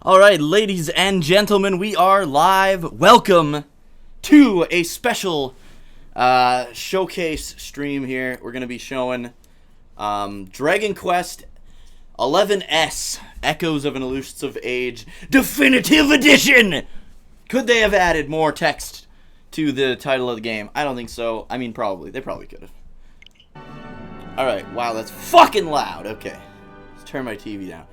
Alright, ladies and gentlemen, we are live. Welcome to a special showcase stream here. We're going to be showing Dragon Quest XI Echoes of an Elusive Age Definitive Edition! Could they have added more text to the title of the game? I don't think so. I mean, probably. They probably could have. Alright, wow, that's fucking loud. Okay, let's turn my TV down.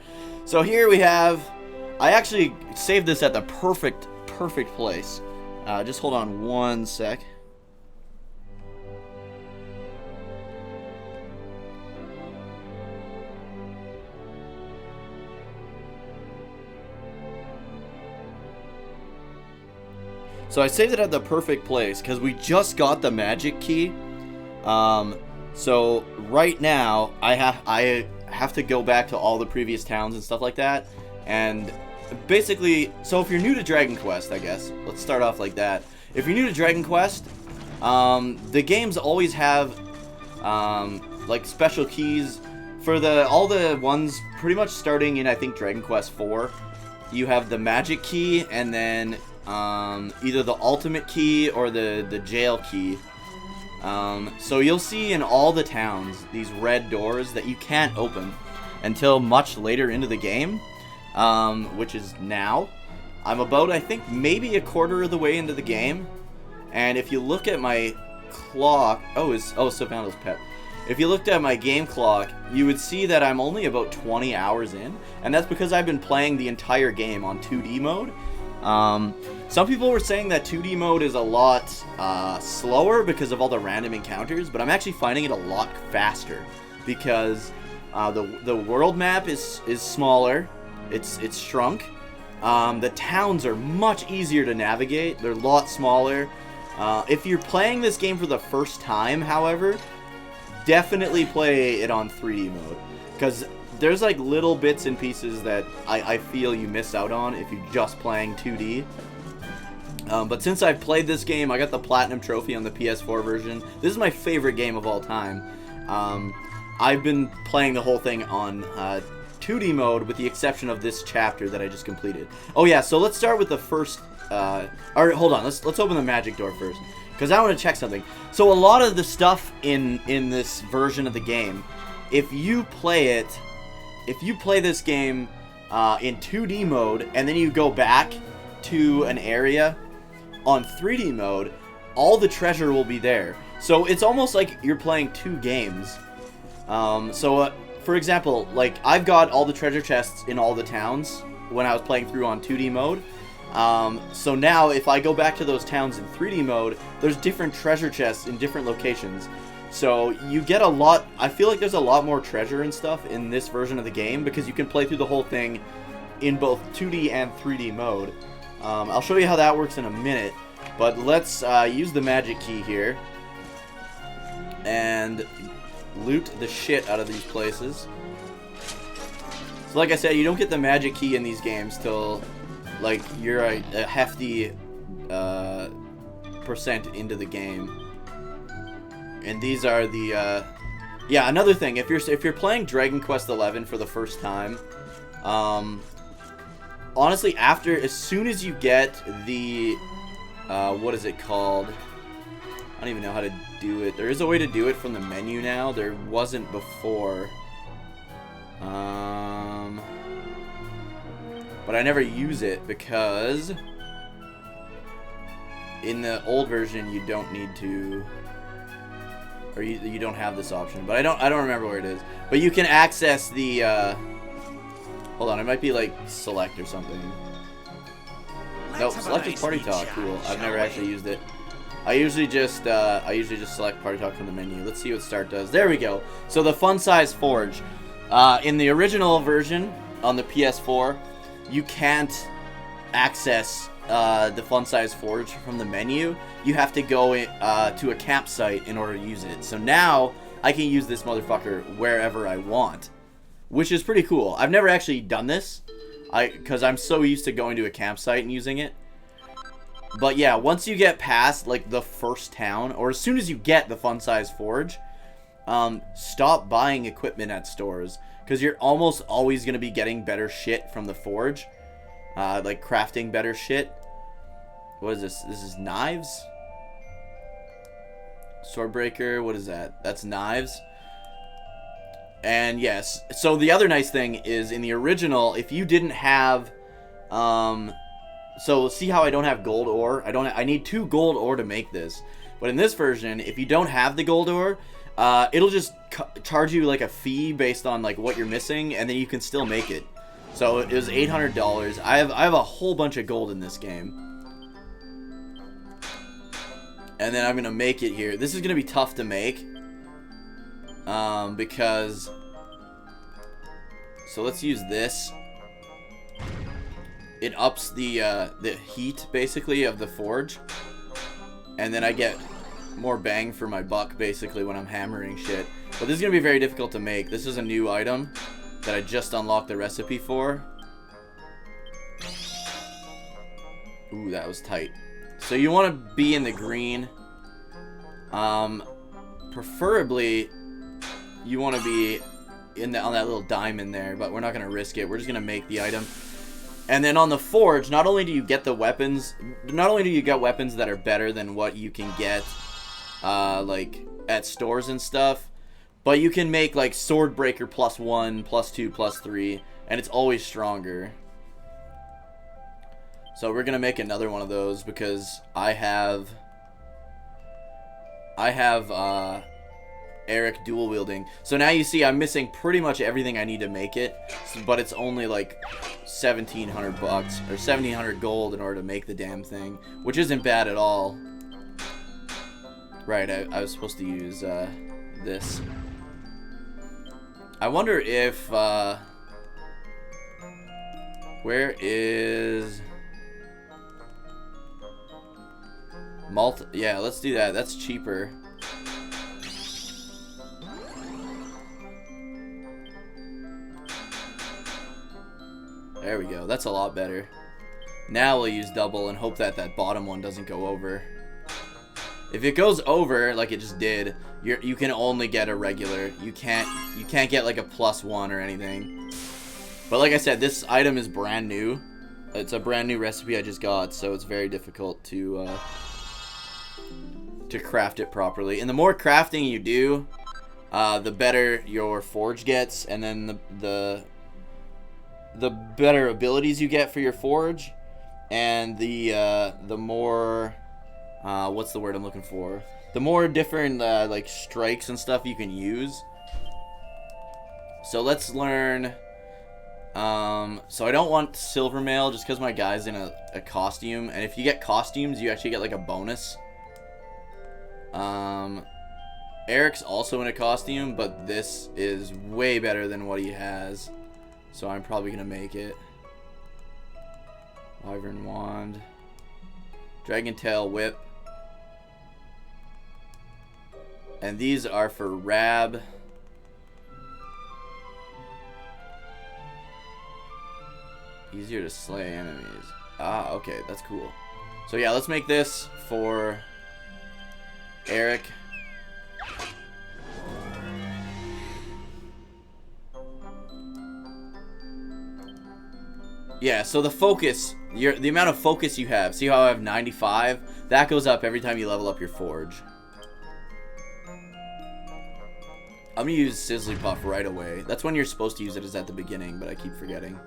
So here we have... I actually saved this at the perfect place. Just hold on one sec. So I saved it at the perfect place because we just got the magic key. So right now I have to go back to all the previous towns and stuff like that. And basically, so if you're new to Dragon Quest, I guess, let's start off like that. If you're new to Dragon Quest, the games always have, like, special keys for all the ones pretty much starting in, I think, Dragon Quest 4. You have the magic key, and then, either the ultimate key or the jail key. So you'll see in all the towns these red doors that you can't open until much later into the game. Which is now. I'm about, I think, maybe a quarter of the way into the game. And if you look at my clock... Sylvando's pet. If you looked at my game clock, you would see that I'm only about 20 hours in. And that's because I've been playing the entire game on 2D mode. Some people were saying that 2D mode is a lot slower because of all the random encounters. But I'm actually finding it a lot faster. Because the world map is smaller. It's shrunk. The towns are much easier to navigate. They're a lot smaller. If you're playing this game for the first time, however, definitely play it on 3D mode. Because there's like little bits and pieces that I feel you miss out on if you're just playing 2D. But since I've played this game, I got the Platinum Trophy on the PS4 version. This is my favorite game of all time. I've been playing the whole thing on 2D mode, with the exception of this chapter that I just completed. Oh yeah, so let's start with the first, alright, hold on, let's open the magic door first, because I want to check something. So a lot of the stuff in this version of the game, if you play this game in 2D mode, and then you go back to an area on 3D mode, all the treasure will be there. So it's almost like you're playing two games. For example, like, I've got all the treasure chests in all the towns when I was playing through on 2D mode. So now, if I go back to those towns in 3D mode, there's different treasure chests in different locations. So you get a lot... I feel like there's a lot more treasure and stuff in this version of the game, because you can play through the whole thing in both 2D and 3D mode. I'll show you how that works in a minute, but let's use the magic key here. And... loot the shit out of these places. So like I said, you don't get the magic key in these games till like you're a hefty percent into the game. And these are the yeah, another thing, if you're playing Dragon Quest XI for the first time, honestly, as soon as you get the what is it called? I don't even know how to do it. There is a way to do it from the menu now. There wasn't before. But I never use it because in the old version you don't need to, or you don't have this option. But I don't remember where it is. But you can access the hold on, it might be like select or something. Nope, select is party talk. Cool. I've never actually used it. I usually just select Party Talk from the menu. Let's see what Start does. There we go. So the Fun Size Forge. In the original version on the PS4, you can't access the Fun Size Forge from the menu. You have to go to a campsite in order to use it. So now I can use this motherfucker wherever I want, which is pretty cool. I've never actually done this, because I'm so used to going to a campsite and using it. But yeah, once you get past, like, the first town, or as soon as you get the Fun Size Forge, stop buying equipment at stores, because you're almost always going to be getting better shit from the forge. like crafting better shit. What is this? This is knives? Swordbreaker, what is that? That's knives. And yes, so the other nice thing is in the original, if you didn't have, so see how I don't have gold ore? I need 2 gold ore to make this. But in this version, if you don't have the gold ore, it'll just charge you like a fee based on like what you're missing, and then you can still make it. So it was $800. I have a whole bunch of gold in this game. And then I'm gonna make it here. This is gonna be tough to make. Because, so let's use this. It ups the heat basically of the forge, and then I get more bang for my buck basically when I'm hammering shit. But this is gonna be very difficult to make. This is a new item that I just unlocked the recipe for. Ooh, that was tight. So you want to be in the green. Preferably you want to be on that little diamond there, but we're not going to risk it. We're just going to make the item. And then on the forge, not only do you get weapons that are better than what you can get like at stores and stuff, but you can make like Swordbreaker +1, +2, +3, and it's always stronger. So we're going to make another one of those because I have Eric dual wielding. So now you see I'm missing pretty much everything I need to make it, but it's only like 1,700 bucks or 1,700 gold in order to make the damn thing, which isn't bad at all. Right, I was supposed to use this. I wonder if where is yeah, let's do that. That's cheaper. There we go. That's a lot better. Now we'll use double and hope that that bottom one doesn't go over. If it goes over like it just did, you can only get a regular. You can't get like a +1 or anything. But like I said, this item is brand new. It's a brand new recipe I just got, so it's very difficult to craft it properly. And the more crafting you do, the better your forge gets, and then the better abilities you get for your forge, and the more what's the word I'm looking for? The more different like strikes and stuff you can use. So let's learn. So I don't want silver mail just because my guy's in a costume, and if you get costumes, you actually get like a bonus. Eric's also in a costume, but this is way better than what he has, so I'm probably gonna make it. Wyvern wand, dragon tail whip, and these are for Rab. Easier to slay enemies. Ah, okay, that's cool. So yeah, let's make this for Eric. Yeah, so the focus, the amount of focus you have, see how I have 95? That goes up every time you level up your forge. I'm gonna use Sizzly Puff right away. That's when you're supposed to use it, is at the beginning, but I keep forgetting.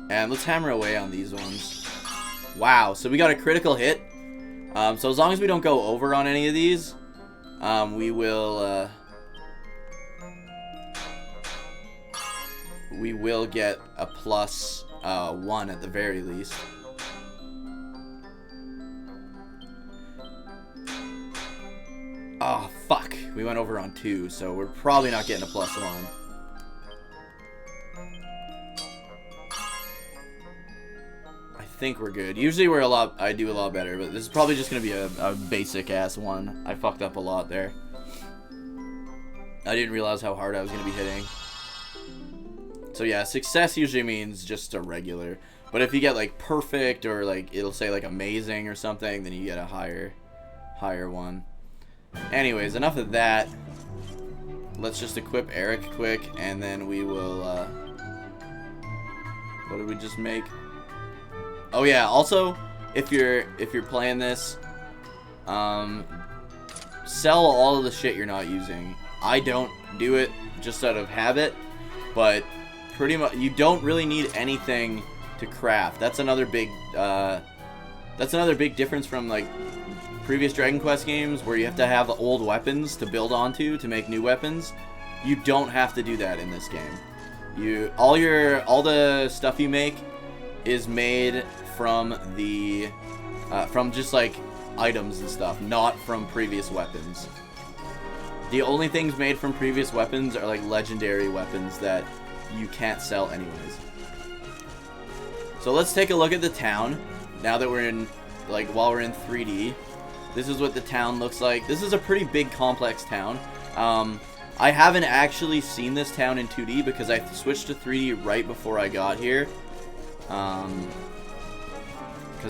And let's hammer away on these ones. Wow, so we got a critical hit. So as long as we don't go over on any of these, we will get a +1 at the very least. Oh, fuck. We went over on 2, so we're probably not getting a +1. I think we're good. Usually I do a lot better, but this is probably just going to be a basic ass one. I fucked up a lot there. I didn't realize how hard I was going to be hitting. So yeah, success usually means just a regular. But if you get like perfect, or like it'll say like amazing or something, then you get a higher one. Anyways, enough of that. Let's just equip Eric quick, and then we will What did we just make? Oh yeah, also, if you're playing this, sell all of the shit you're not using. I don't do it just out of habit, but pretty much you don't really need anything to craft. That's another big difference from like previous Dragon Quest games where you have to have old weapons to build onto to make new weapons. You don't have to do that in this game. All the stuff you make is made from the from just like items and stuff, not from previous weapons. The only things made from previous weapons are like legendary weapons that you can't sell anyways. So let's take a look at the town now that we're in, like, while we're in 3D. This is what the town looks like. This is a pretty big complex town. I haven't actually seen this town in 2D because I switched to 3D right before I got here. Because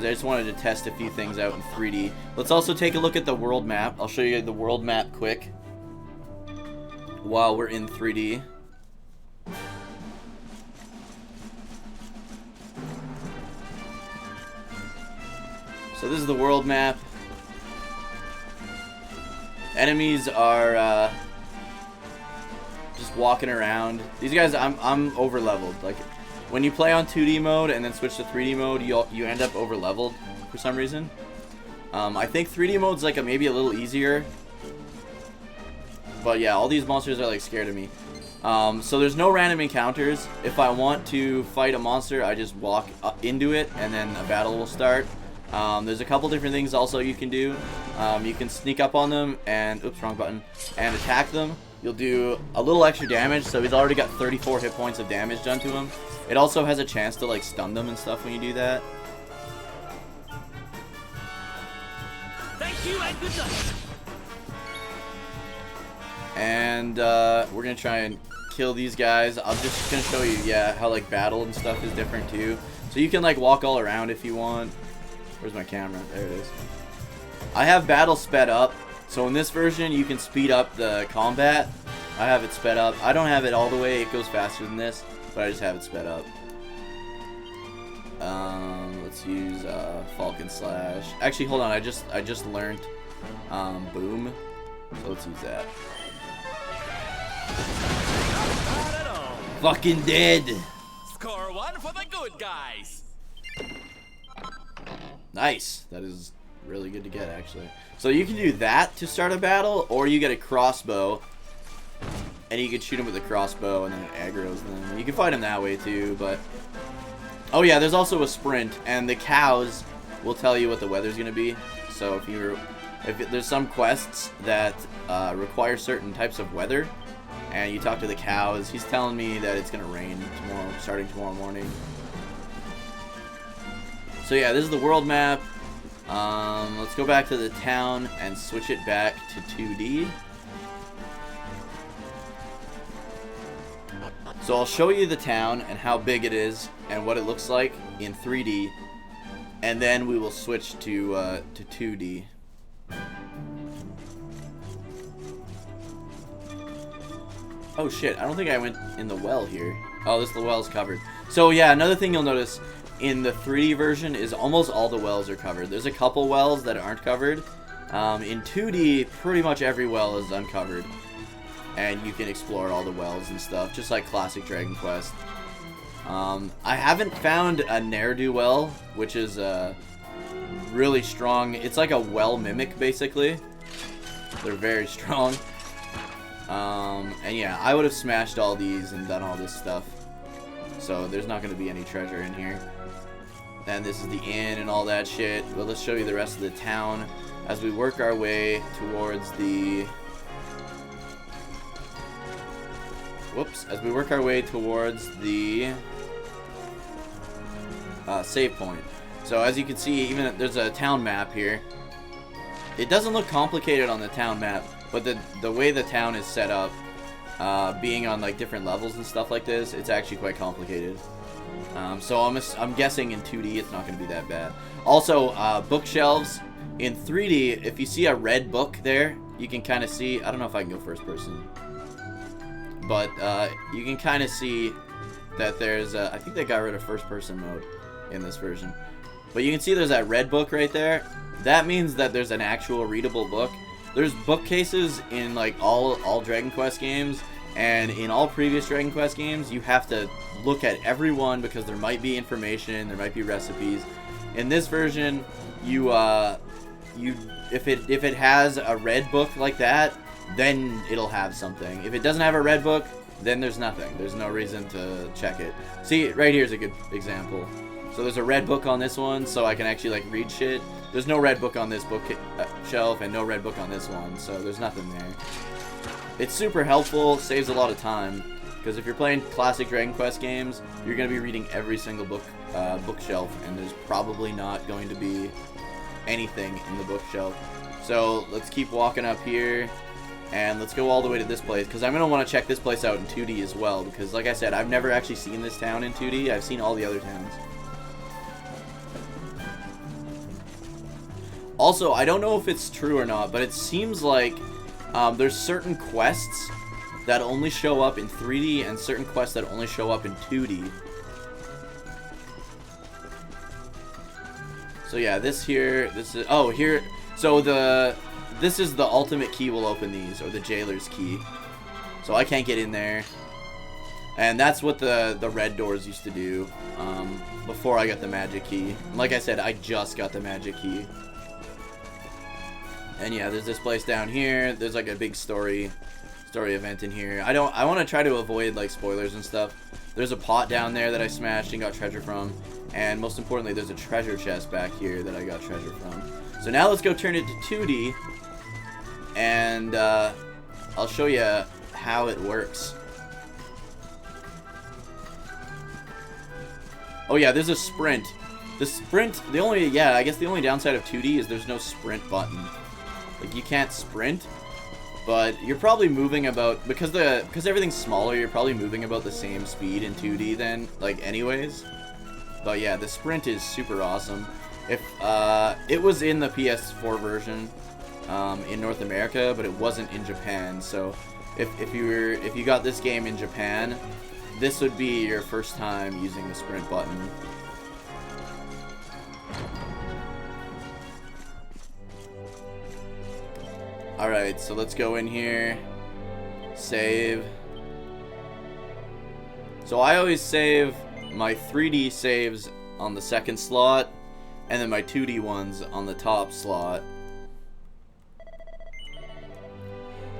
I just wanted to test a few things out in 3D. Let's also take a look at the world map. I'll show you the world map quick while we're in 3D. So this is the world map. Enemies are just walking around. These guys, I'm over leveled. Like, when you play on 2D mode and then switch to 3D mode, you end up over leveled for some reason. I think 3D mode's like maybe a little easier. But yeah, all these monsters are like scared of me. So there's no random encounters. If I want to fight a monster, I just walk into it and then a battle will start. There's a couple different things also you can do. You can sneak up on them and, oops, wrong button, and attack them. You'll do a little extra damage, so he's already got 34 hit points of damage done to him. It also has a chance to like stun them and stuff when you do that. Thank you and good luck. And we're gonna try and kill these guys. I'm just gonna show you, yeah, how like battle and stuff is different too. So you can like walk all around if you want. Where's my camera? There it is. I have battle sped up. So in this version, you can speed up the combat. I have it sped up. I don't have it all the way. It goes faster than this, but I just have it sped up. Let's use Falcon Slash. Actually, hold on. I just learned Boom. So let's use that. Not at all. Fucking dead. Score one for the good guys. Nice. That is really good to get, actually. So you can do that to start a battle, or you get a crossbow, and you can shoot him with a crossbow, and then it aggroes them. You can fight him that way too, but... Oh yeah, there's also a sprint, and the cows will tell you what the weather's gonna be. So if there's some quests that require certain types of weather, and you talk to the cows, he's telling me that it's gonna rain tomorrow, starting tomorrow morning. So yeah, this is the world map. Let's go back to the town and switch it back to 2D. So I'll show you the town and how big it is and what it looks like in 3D, and then we will switch to 2D. Oh shit, I don't think I went in the well here. Oh, the well's covered. So yeah, another thing you'll notice in the 3D version is almost all the wells are covered. There's a couple wells that aren't covered. In 2D, pretty much every well is uncovered. And you can explore all the wells and stuff, just like classic Dragon Quest. I haven't found a ne'er-do-well, which is really strong. It's like a well mimic, basically. They're very strong. And yeah, I would have smashed all these and done all this stuff. So there's not going to be any treasure in here. And this is the inn and all that shit. But let's show you the rest of the town as we work our way towards the... Whoops. As we work our way towards the save point. So as you can see, even there's a town map here. It doesn't look complicated on the town map, but the way the town is set up, being on like different levels and stuff like this, it's actually quite complicated. So I'm guessing in 2D it's not going to be that bad. Also, bookshelves in 3D, if you see a red book there, you can kind of see. I don't know if I can go first person, but you can kind of see that there's I think they got rid of first person mode in this version. But you can see there's that red book right there. That means that there's an actual readable book. There's bookcases in like all Dragon Quest games, and in all previous Dragon Quest games, you have to look at every one because there might be information, there might be recipes. In this version, if it has a red book like that, then it'll have something. If it doesn't have a red book, then there's nothing. There's no reason to check it. See, right here's a good example. So there's a red book on this one, so I can actually like read shit. There's no red book on this book shelf and no red book on this one, so there's nothing there. It's super helpful, saves a lot of time, because if you're playing classic Dragon Quest games, you're going to be reading every single bookshelf, and there's probably not going to be anything in the bookshelf. So let's keep walking up here, and let's go all the way to this place, because I'm going to want to check this place out in 2D as well, because like I said, I've never actually seen this town in 2D. I've seen all the other towns. Also, I don't know if it's true or not, but it seems like there's certain quests that only show up in 3D and certain quests that only show up in 2D. So yeah, this is, oh, here, so this is the ultimate key will open these, or the jailer's key. So I can't get in there. And that's what the red doors used to do before I got the magic key. And like I said, I just got the magic key. And yeah, there's this place down here. There's like a big story event in here. I want to try to avoid like spoilers and stuff. There's a pot down there that I smashed and got treasure from. And most importantly, there's a treasure chest back here that I got treasure from. So now let's go turn it to 2D. And I'll show you how it works. Oh yeah, there's a sprint. The sprint, I guess the only downside of 2D is there's no sprint button. Like, you can't sprint, but you're probably moving about, because everything's smaller, you're probably moving about the same speed in 2D then, like, anyways. But yeah, the sprint is super awesome. If it was in the PS4 version in North America, but it wasn't in Japan. So if you got this game in Japan, this would be your first time using the sprint button. Alright, so let's go in here, save. So I always save my 3D saves on the second slot, and then my 2D ones on the top slot.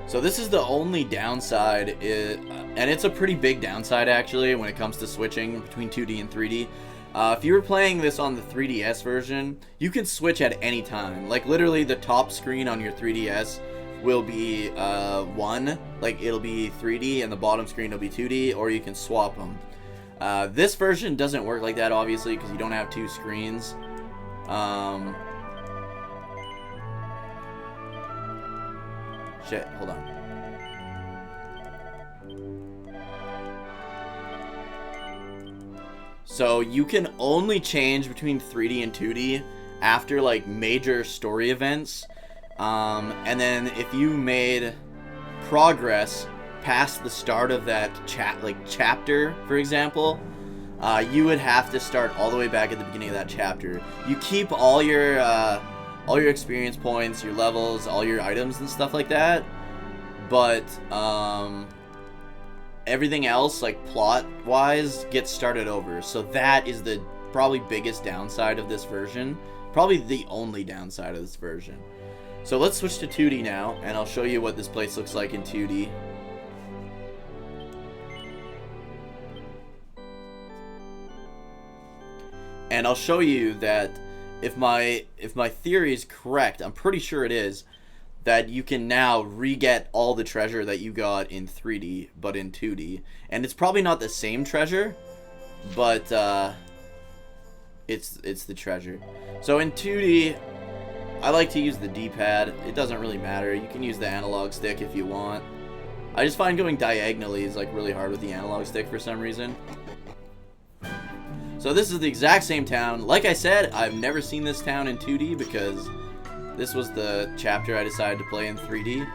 So this is the only downside, and it's a pretty big downside actually when it comes to switching between 2D and 3D. If you were playing this on the 3DS version, you can switch at any time. Like, literally, the top screen on your 3DS will be 1, like, it'll be 3D, and the bottom screen will be 2D, or you can swap them. This version doesn't work like that, obviously, because you don't have two screens. Shit, hold on. So you can only change between 3D and 2D after like major story events, and then if you made progress past the start of that chapter, for example, you would have to start all the way back at the beginning of that chapter. You keep all your experience points, your levels, all your items and stuff like that, but everything else, like plot-wise, gets started over. So that is the probably biggest downside of this version. Probably the only downside of this version. So let's switch to 2D now, and I'll show you what this place looks like in 2D. And I'll show you that if my theory is correct, I'm pretty sure it is, that you can now re-get all the treasure that you got in 3D, but in 2D. And it's probably not the same treasure, but it's the treasure. So in 2D, I like to use the D-pad. It doesn't really matter. You can use the analog stick if you want. I just find going diagonally is like really hard with the analog stick for some reason. So this is the exact same town. Like I said, I've never seen this town in 2D because this was the chapter I decided to play in 3D.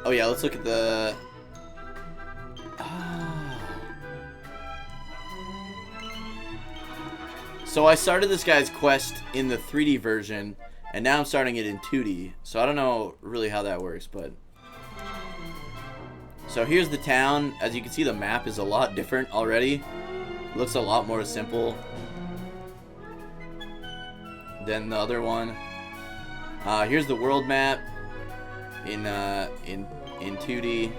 Oh yeah, let's look at the So I started this guy's quest in the 3D version, and now I'm starting it in 2D. So I don't know really how that works, but... So here's the town. As you can see, the map is a lot different already. It looks a lot more simple than the other one. Here's the world map in 2D.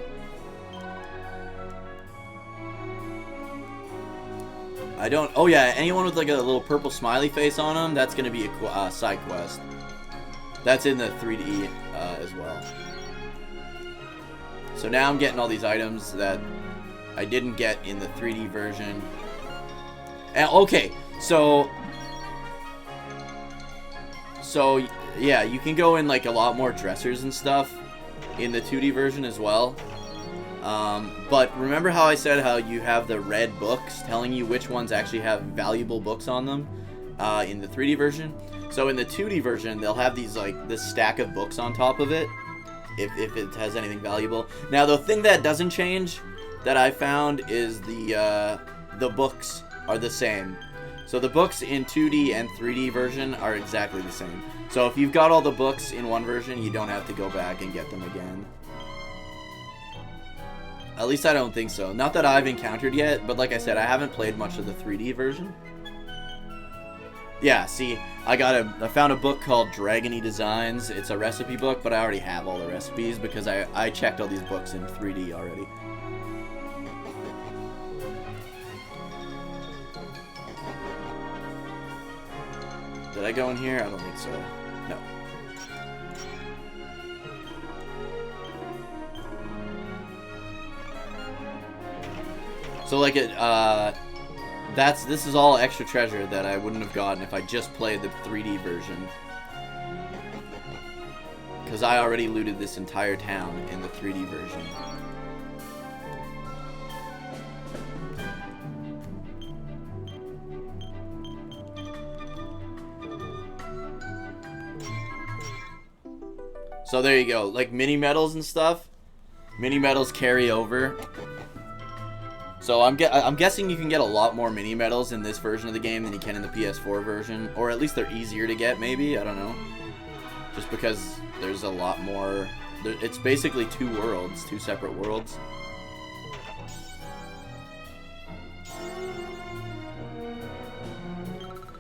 I don't... Oh yeah, anyone with like a little purple smiley face on them, that's gonna be a side quest. That's in the 3D as well. So now I'm getting all these items that I didn't get in the 3D version. And, okay, so yeah, you can go in like a lot more dressers and stuff in the 2D version as well. But remember how I said how you have the red books telling you which ones actually have valuable books on them in the 3D version? So in the 2D version, they'll have these like this stack of books on top of it if it has anything valuable. Now the thing that doesn't change that I found is the books are the same. So the books in 2D and 3D version are exactly the same. So if you've got all the books in one version, you don't have to go back and get them again. At least I don't think so. Not that I've encountered yet, but like I said, I haven't played much of the 3D version. Yeah, see, I found a book called Dragony Designs. It's a recipe book, but I already have all the recipes because I checked all these books in 3D already. Did I go in here? I don't think so. No. So like this is all extra treasure that I wouldn't have gotten if I just played the 3D version. Because I already looted this entire town in the 3D version. So there you go, like mini medals and stuff. Mini medals carry over. So I'm guessing you can get a lot more mini medals in this version of the game than you can in the PS4 version, or at least they're easier to get. Maybe, I don't know. Just because there's a lot more. It's basically two worlds, two separate worlds.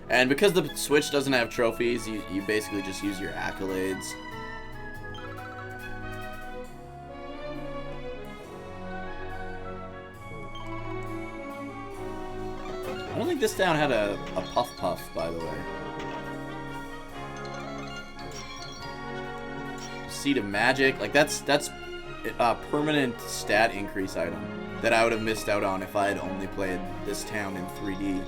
And because the Switch doesn't have trophies, you basically just use your accolades. I don't think this town had a Puff Puff, by the way. Seed of Magic, like that's a permanent stat increase item that I would have missed out on if I had only played this town in 3D.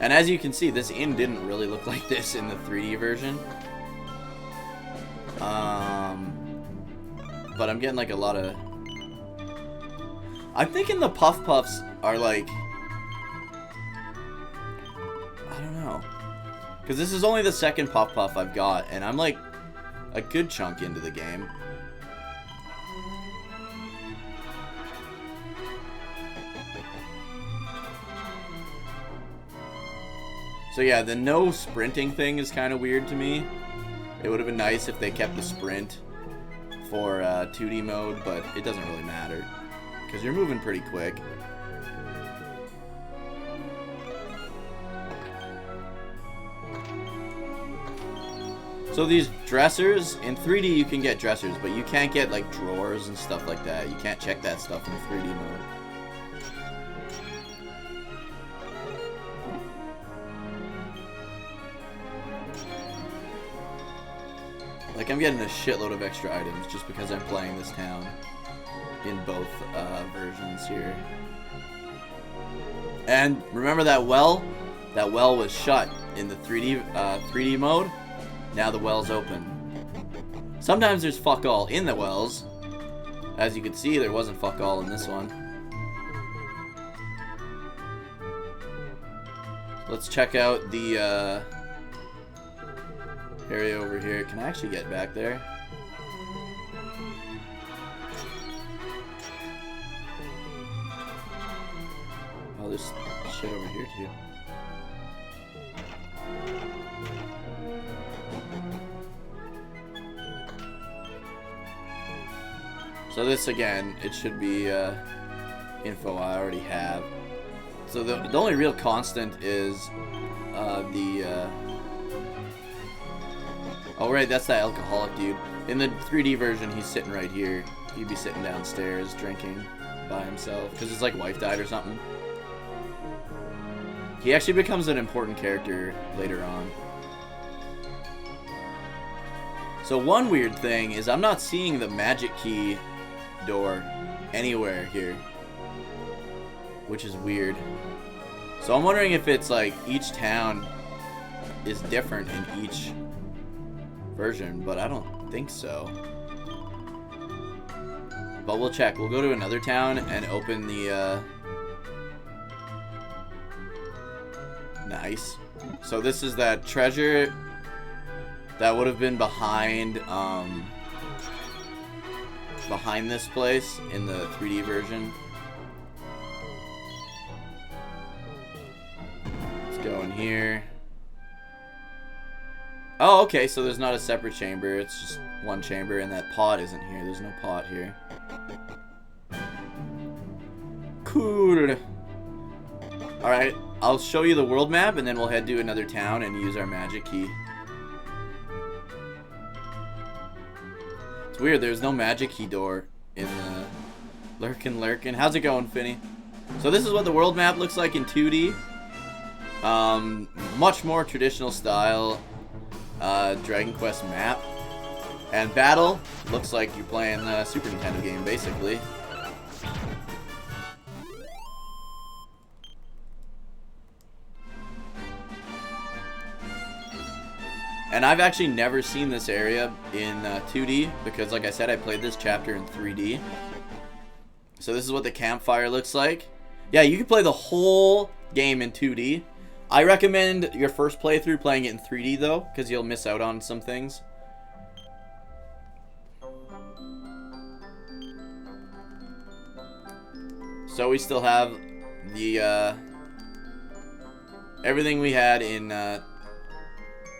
And as you can see, this inn didn't really look like this in the 3D version. But I'm getting like a lot of... I'm thinking the Puff Puffs are like... I don't know. Because this is only the second Puff Puff I've got, and I'm like a good chunk into the game. So yeah, the no sprinting thing is kind of weird to me. It would have been nice if they kept the sprint for 2D mode, but it doesn't really matter because you're moving pretty quick. So these dressers, in 3D you can get dressers, but you can't get like drawers and stuff like that. You can't check that stuff in 3D mode. Like, I'm getting a shitload of extra items just because I'm playing this town in both versions here. And remember that well? That well was shut in the 3D mode. Now the well's open. Sometimes there's fuck all in the wells. As you can see, there wasn't fuck all in this one. Let's check out the area over here. Can I actually get back there? there's shit over here too. So this again, it should be info I already have. So the only real constant is oh right, that's that alcoholic dude. In the 3D version, he's sitting right here. He'd be sitting downstairs drinking by himself because his like wife died or something. He actually becomes an important character later on. So one weird thing is I'm not seeing the magic key door anywhere here, which is weird. So I'm wondering if it's like each town is different in each version, but I don't think so. But we'll check. We'll go to another town and open the nice. So this is that treasure that would have been behind behind this place in the 3D version. Let's go in here. Oh, okay, so there's not a separate chamber, it's just one chamber, and that pot isn't here. There's no pot here. Cool. Alright, I'll show you the world map, and then we'll head to another town and use our magic key. It's weird, there's no magic key door in the Lurkin. How's it going, Finny? So this is what the world map looks like in 2D. Much more traditional style Dragon Quest map. And battle looks like you're playing a Super Nintendo game, basically. And I've actually never seen this area in 2D because, like I said, I played this chapter in 3D. So this is what the campfire looks like. Yeah, you can play the whole game in 2D. I recommend your first playthrough playing it in 3D, though, because you'll miss out on some things. So we still have the everything we had in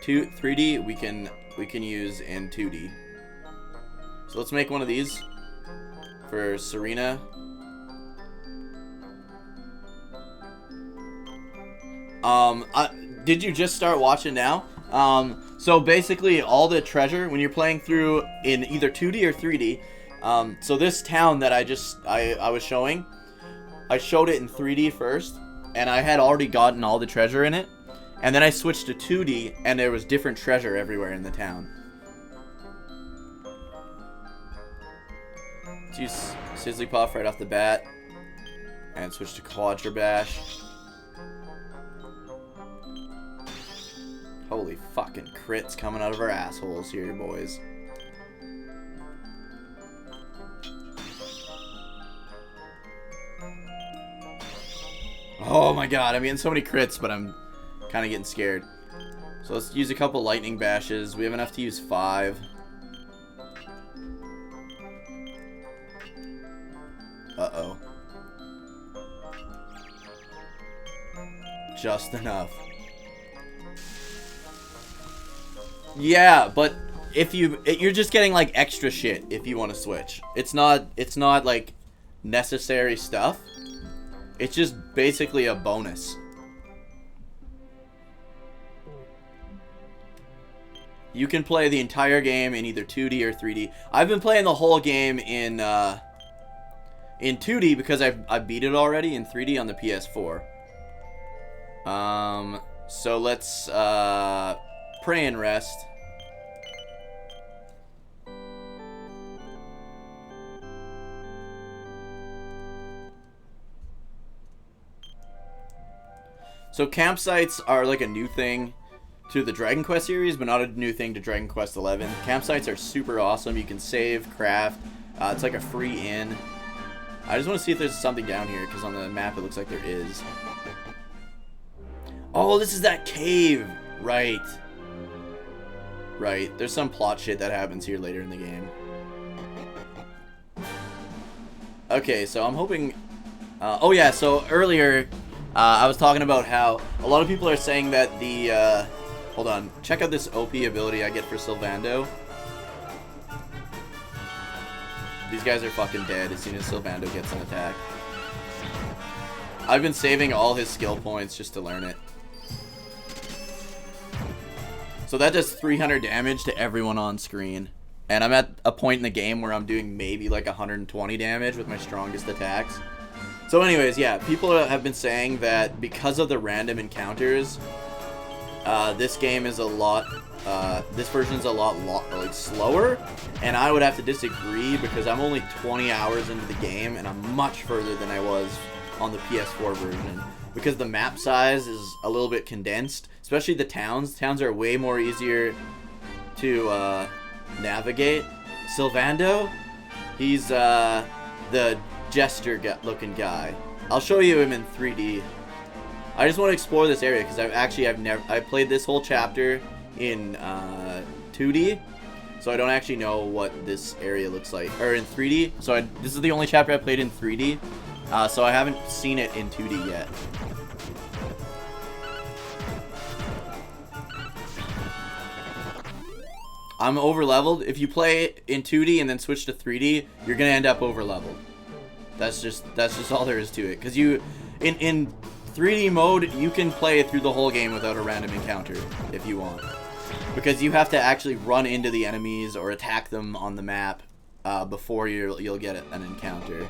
3D we can use in 2D. So let's make one of these for Serena. Did you just start watching now? So basically all the treasure when you're playing through in either 2D or 3D. So this town that I was showing, I showed it in 3D first, and I had already gotten all the treasure in it. And then I switched to 2D, and there was different treasure everywhere in the town. Let's use Sizzlypuff right off the bat. And switch to Quadra Bash. Holy fucking crits coming out of our assholes here, boys. Oh my god, I'm getting so many crits, but I'm kind of getting scared. So let's use a couple lightning bashes. We have enough to use 5. Uh-oh. Just enough. Yeah, but if you're just getting like extra shit if you want to switch. It's not like necessary stuff. It's just basically a bonus. You can play the entire game in either 2D or 3D. I've been playing the whole game in 2D because I beat it already in 3D on the PS4. So let's pray and rest. So campsites are like a new thing to the Dragon Quest series, but not a new thing to Dragon Quest 11. Campsites are super awesome. You can save, craft. It's like a free inn. I just want to see if there's something down here, because on the map it looks like there is. Oh, this is that cave! Right. Right. There's some plot shit that happens here later in the game. Okay, so I'm hoping... oh yeah, so earlier I was talking about how a lot of people are saying that the, hold on, check out this OP ability I get for Sylvando. These guys are fucking dead as soon as Sylvando gets an attack. I've been saving all his skill points just to learn it. So that does 300 damage to everyone on screen. And I'm at a point in the game where I'm doing maybe like 120 damage with my strongest attacks. So anyways, yeah, people have been saying that because of the random encounters, this game is a lot, this version's a lot like slower, and I would have to disagree because I'm only 20 hours into the game and I'm much further than I was on the PS4 version because the map size is a little bit condensed, especially the towns. Towns are way more easier to navigate. Sylvando, he's the jester looking guy. I'll show you him in 3D. I just want to explore this area because I played this whole chapter in 2D, so I don't actually know what this area looks like, or in 3D. So this is the only chapter I played in 3D, so I haven't seen it in 2D yet. I'm over leveled. If you play in 2D and then switch to 3D, you're gonna end up over leveled. That's just all there is to it. Because you, in 3D mode, you can play through the whole game without a random encounter if you want. Because you have to actually run into the enemies or attack them on the map before you'll get an encounter.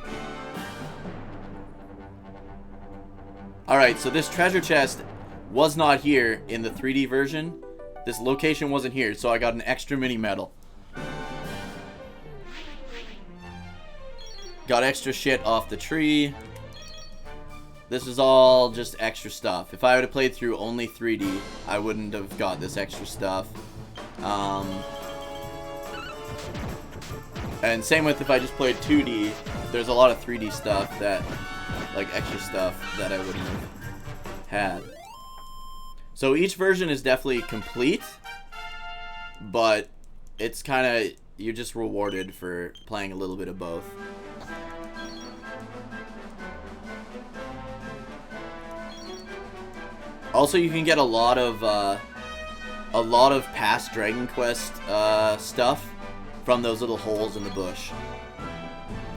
Alright, so this treasure chest was not here in the 3D version. This location wasn't here, so I got an extra mini medal. Got extra shit off the tree. This is all just extra stuff. If I would have played through only 3D, I wouldn't have got this extra stuff. And same with if I just played 2D, there's a lot of 3D stuff that, like extra stuff that I wouldn't have had. So each version is definitely complete, but it's kind of, you're just rewarded for playing a little bit of both. Also, you can get a lot of past Dragon Quest stuff from those little holes in the bush.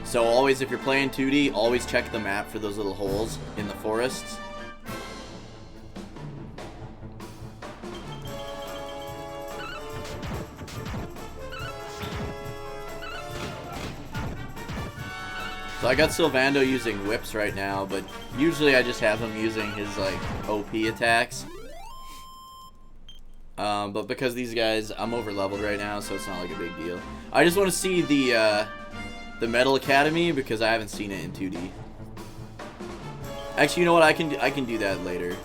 So always, if you're playing 2D, always check the map for those little holes in the forests. So I got Sylvando using whips right now, but usually I just have him using his like OP attacks. But because these guys, I'm over leveled right now, so it's not like a big deal. I just want to see the Metal Academy because I haven't seen it in 2D. Actually, you know what? I can do that later.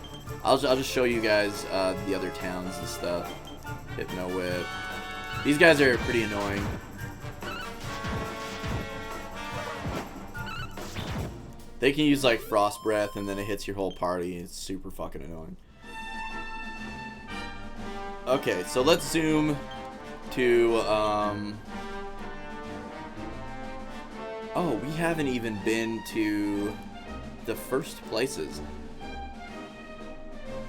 I'll just show you guys the other towns and stuff. Hypno Whip. These guys are pretty annoying. They can use like Frost Breath and then it hits your whole party. It's super fucking annoying. Okay, so let's zoom to oh, we haven't even been to the first places.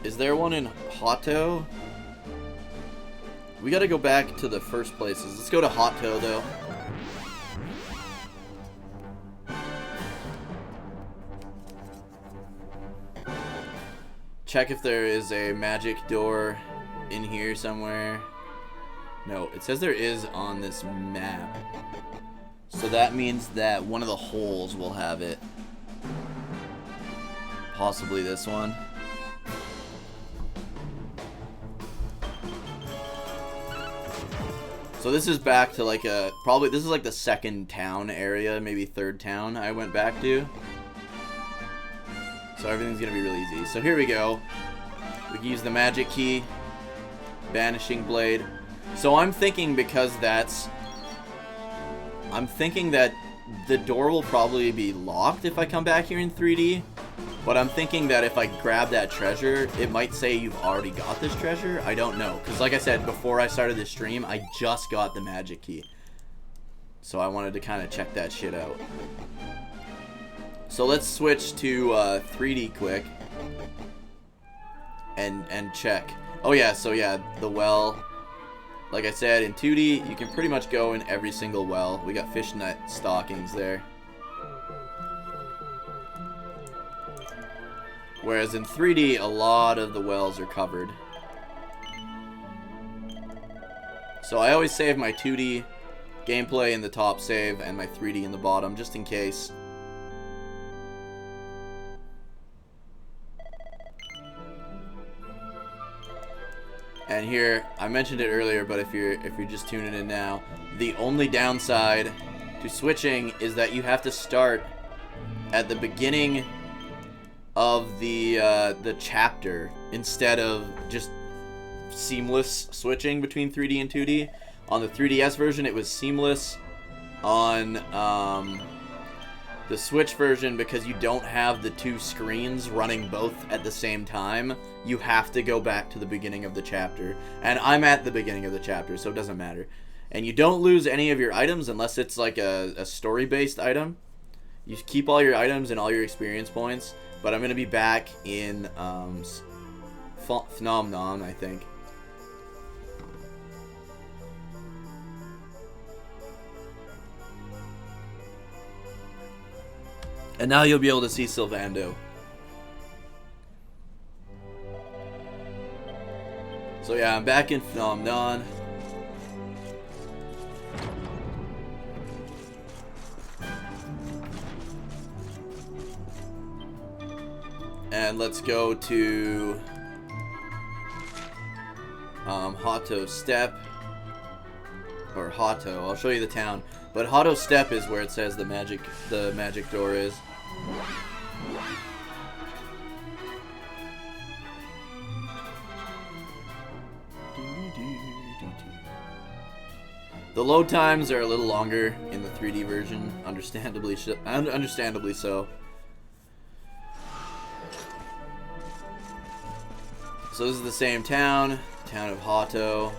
Is there one in Hotto? We gotta go back to the first places. Let's go to Hotto though. Check if there is a magic door in here somewhere. No, it says there is on this map. So that means that one of the holes will have it. Possibly this one. So this is back to like a, probably this is like the second town area, maybe third town I went back to. So everything's gonna be really easy. So here we go. We can use the magic key, banishing blade. So I'm thinking because that's, I'm thinking that the door will probably be locked if I come back here in 3D. But I'm thinking that if I grab that treasure, it might say you've already got this treasure. I don't know. Because like I said, before I started this stream, I just got the magic key. So I wanted to kind of check that shit out. So let's switch to 3D quick. and check. Oh yeah, so yeah, the well. Like I said, in 2D, you can pretty much go in every single well. We got fishnet stockings there. Whereas in 3D, a lot of the wells are covered. So I always save my 2D gameplay in the top save and my 3D in the bottom, just in case. And here, I mentioned it earlier, but if you're just tuning in now, the only downside to switching is that you have to start at the beginning of the chapter instead of just seamless switching between 3D and 2D. On the 3DS version, it was seamless. On the Switch version, because you don't have the two screens running both at the same time, you have to go back to the beginning of the chapter. And I'm at the beginning of the chapter, so it doesn't matter. And you don't lose any of your items unless it's like a story-based item. You keep all your items and all your experience points. But I'm going to be back in Phnom, I think. And now you'll be able to see Sylvando. So yeah, I'm back in Phnom Nhon. And let's go to Hato Step. Or Hato. I'll show you the town. But Hato Step is where it says the magic door is. The load times are a little longer in the 3D version, understandably so. So this is the same town of Hato.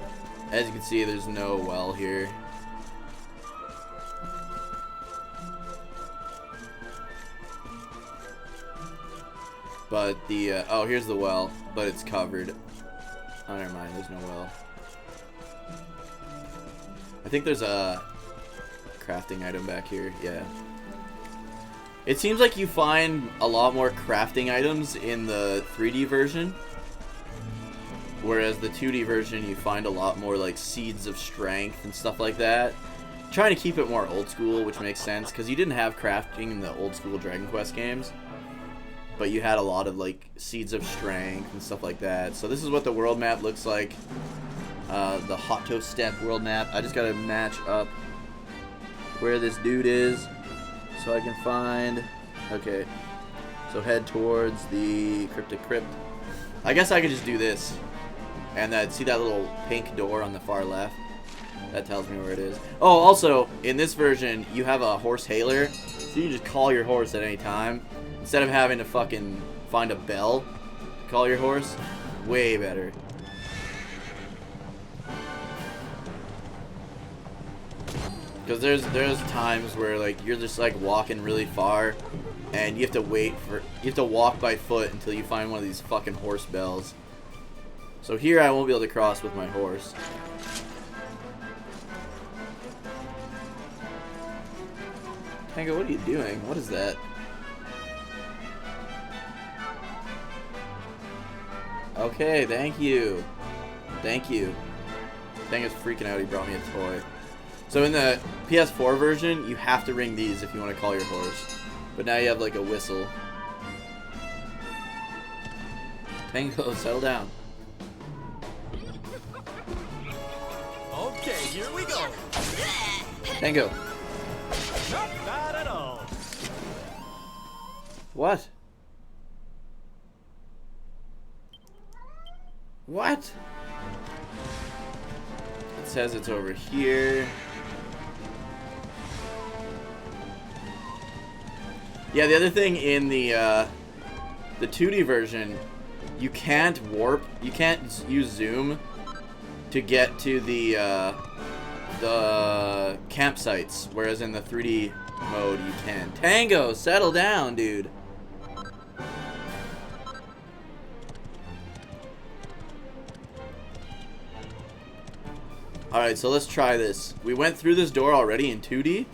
As you can see, there's no well here. But the, oh, here's the well, but it's covered. Oh, never mind, there's no well. I think there's a crafting item back here, yeah. It seems like you find a lot more crafting items in the 3D version. Whereas the 2D version, you find a lot more like seeds of strength and stuff like that. Trying to keep it more old school, which makes sense, because you didn't have crafting in the old school Dragon Quest games. But you had a lot of like seeds of strength and stuff like that. So this is what the world map looks like. The Hato Step world map. I just gotta match up where this dude is so I can find. Okay, so head towards the Cryptic Crypt. I guess I could just do this, and then see that little pink door on the far left. That tells me where it is. Oh, also in this version you have a horse hailer, so you can just call your horse at any time. Instead of having to fucking find a bell to call your horse. Way better. Because there's times where like you're just like walking really far and you have to walk by foot until you find one of these fucking horse bells. So here I won't be able to cross with my horse. Tango, what are you doing? What is that? Okay, thank you. Thank you. Tango's freaking out, he brought me a toy. So in the PS4 version, you have to ring these if you want to call your horse. But now you have like a whistle. Tango, settle down. Okay, here we go. Tango. Not bad at all. What? What? It says it's over here. Yeah, the other thing in the 2D version, you can't warp, you can't use zoom to get to the campsites, whereas in the 3D mode you can. Tango, settle down, dude. Alright, so let's try this. We went through this door already in 2D.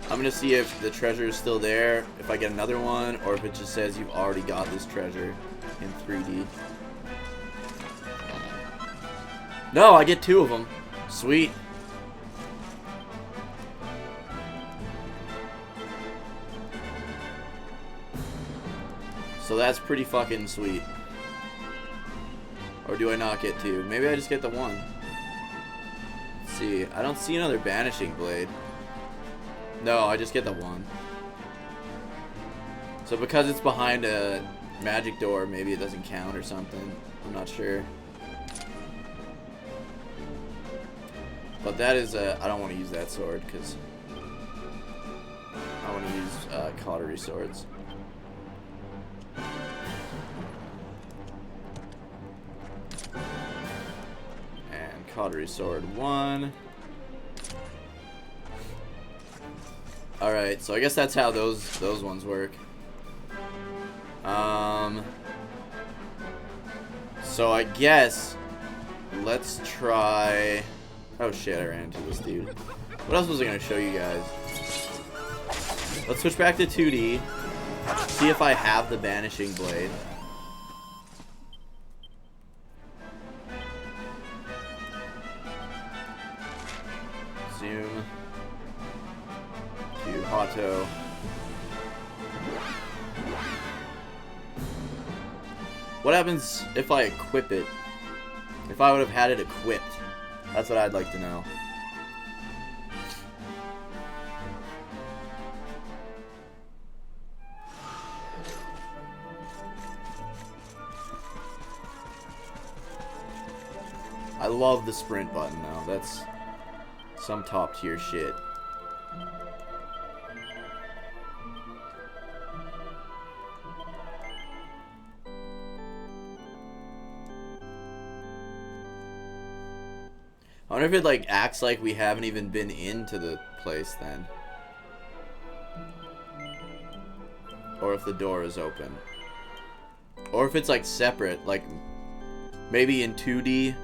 I'm gonna see if the treasure is still there, if I get another one, or if it just says you've already got this treasure in 3D. No, I get 2 of them. Sweet. So that's pretty fucking sweet. Or do I not get 2? Maybe I just get the 1. Let's see. I don't see another banishing blade. No, I just get the 1. So because it's behind a magic door, maybe it doesn't count or something. I'm not sure. But that is I don't want to use that sword because I want to use cautery swords. And cautery sword 1. Alright, so I guess that's how those ones work. So I guess let's try. Oh shit, I ran into this dude. What else was I gonna show you guys? Let's switch back to 2D. See if I have the banishing blade. Zoom to Hato. What happens if I equip it? If I would have had it equipped? That's what I'd like to know. I love the sprint button though. That's some top tier shit. I wonder if it like acts like we haven't even been into the place then. Or if the door is open. Or if it's like separate, like maybe in 2D.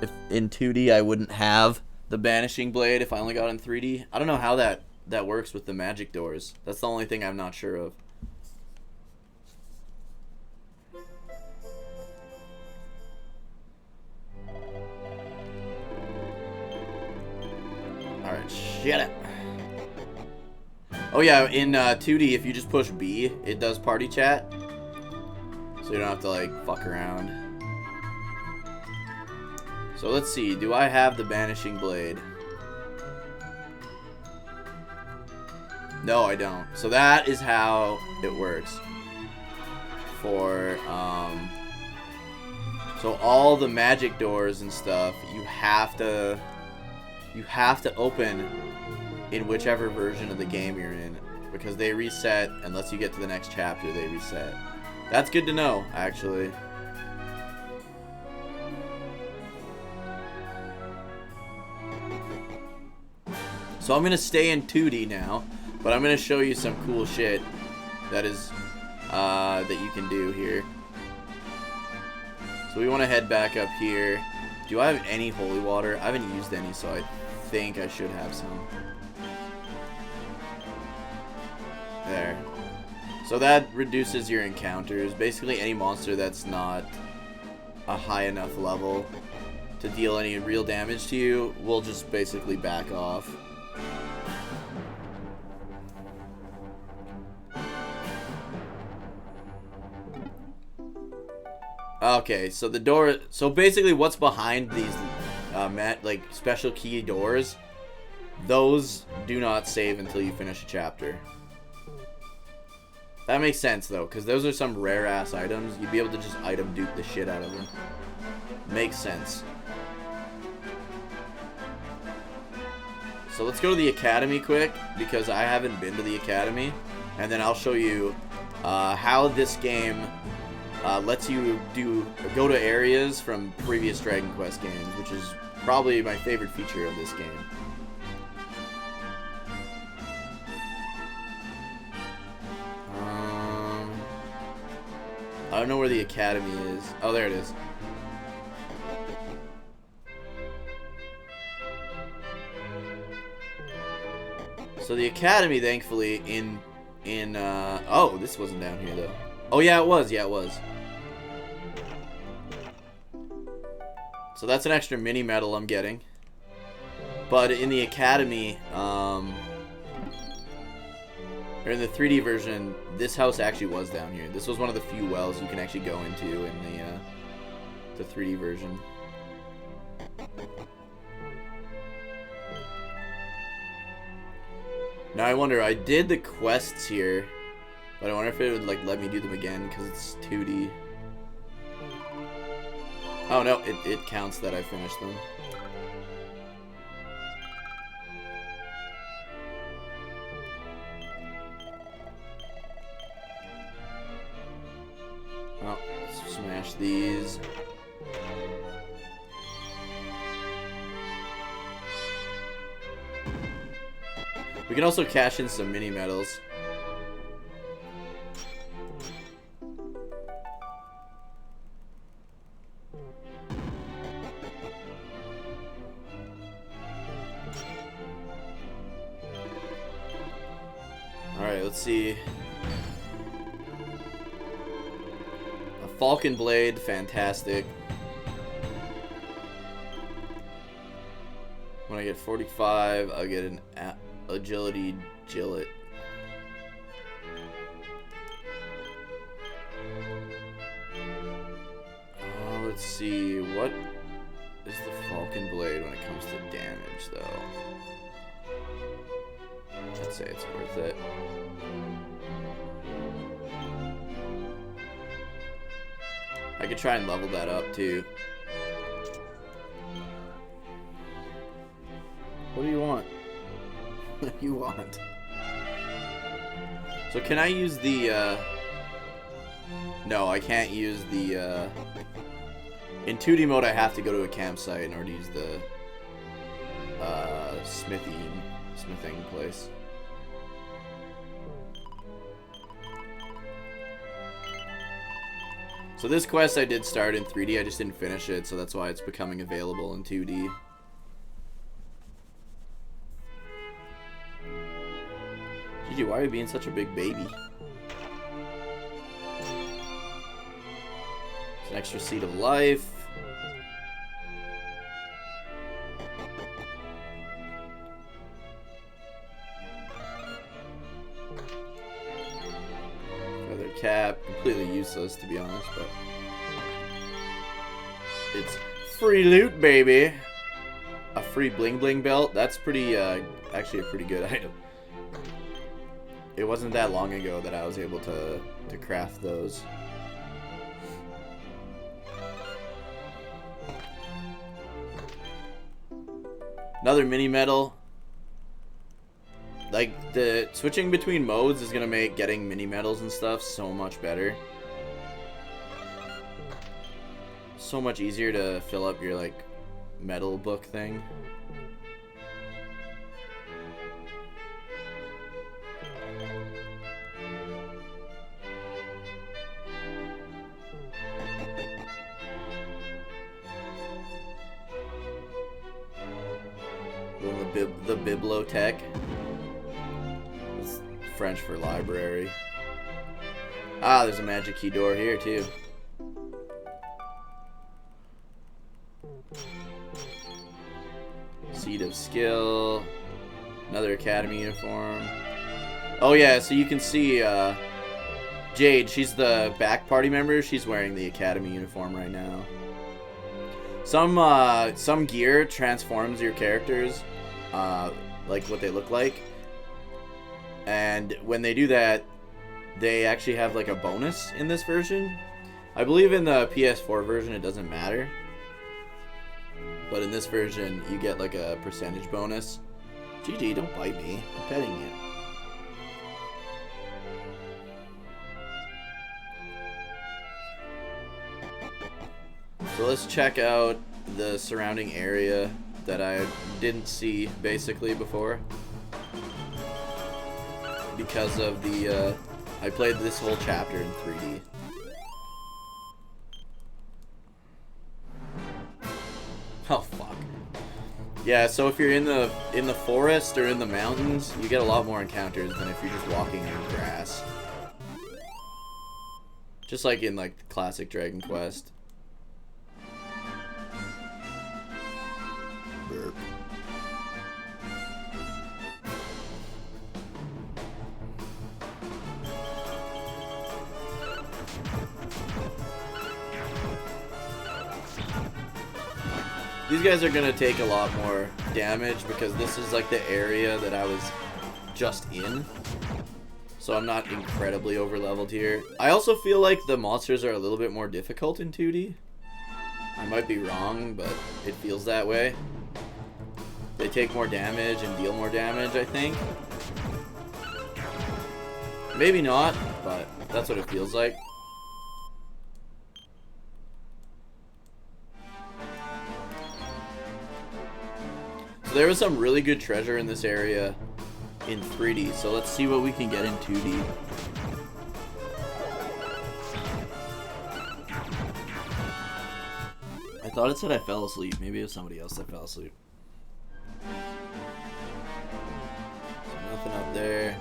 If in 2D I wouldn't have the banishing blade if I only got in 3D. I don't know how that works with the magic doors. That's the only thing I'm not sure of. Alright, shut up. Oh yeah, in 2D, if you just push B, it does party chat. So you don't have to, like, fuck around. So let's see, do I have the banishing blade? No, I don't. So that is how it works. For, so all the magic doors and stuff, you have to open in whichever version of the game you're in, because they reset unless you get to the next chapter. They reset. That's good to know, actually. So I'm gonna stay in 2D now, but I'm gonna show you some cool shit that is that you can do here. So we want to head back up here. Do I have any holy water? I haven't used any, so I think I should have some. There. So that reduces your encounters. Basically any monster that's not a high enough level to deal any real damage to you will just basically back off. Okay, so the door, so basically what's behind these like special key doors, those do not save until you finish a chapter. That makes sense though, because those are some rare ass items. You'd be able to just item dupe the shit out of them. Makes sense. So let's go to the academy quick, because I haven't been to the academy, and then I'll show you how this game lets you go to areas from previous Dragon Quest games, which is probably my favorite feature of this game. I don't know where the academy is. Oh, there it is. So the academy, thankfully, oh, this wasn't down here though. Oh yeah, it was. Yeah, it was. So that's an extra mini medal I'm getting. But in the academy, or in the 3D version, this house actually was down here. This was one of the few wells you can actually go into in the 3D version. Now I wonder, I did the quests here, but I wonder if it would like let me do them again because it's 2D. Oh no, it counts that I finished them. Oh, let's smash these. We can also cash in some mini medals. Alright, let's see. A Falcon Blade, fantastic. When I get 45, I'll get an Agility Gillet. Let's see, what is the Falcon Blade when it comes to damage, though? I'd say it's worth it. I could try and level that up, too. What do you want? What do you want? So can I use the, No, I can't use the, In 2D mode, I have to go to a campsite in order to use the, smithing place. So this quest I did start in 3D, I just didn't finish it, so that's why it's becoming available in 2D. Gigi, why are you being such a big baby? It's an extra seed of life. Feather cap, completely useless to be honest, but it's free loot, baby. A free bling bling belt. That's pretty, actually a pretty good item. It wasn't that long ago that I was able to craft those. Another mini medal. Like, the switching between modes is gonna make getting mini medals and stuff so much better. So much easier to fill up your, like, medal book thing. The bibliothèque. It's French for library. Ah, there's a magic key door here too. Seed of skill. Another academy uniform. Oh yeah, so you can see Jade, she's the back party member. She's wearing the academy uniform right now. Some gear transforms your characters, like what they look like. And when they do that, they actually have like a bonus in this version. I believe in the PS4 version it doesn't matter. But in this version, you get like a percentage bonus. GG, don't bite me. I'm petting you. So let's check out the surrounding area that I didn't see basically before. Because of the, I played this whole chapter in 3D. Oh fuck. Yeah, so if you're in the forest or in the mountains, you get a lot more encounters than if you're just walking in grass. Just like in like classic Dragon Quest. Burp. These guys are gonna take a lot more damage because this is like the area that I was just in. So I'm not incredibly over leveled here. I also feel like the monsters are a little bit more difficult in 2D. I might be wrong, but it feels that way. They take more damage and deal more damage, I think. Maybe not, but that's what it feels like. So there was some really good treasure in this area in 3D, so let's see what we can get in 2D. I thought it said I fell asleep. Maybe it was somebody else that fell asleep. So nothing up there.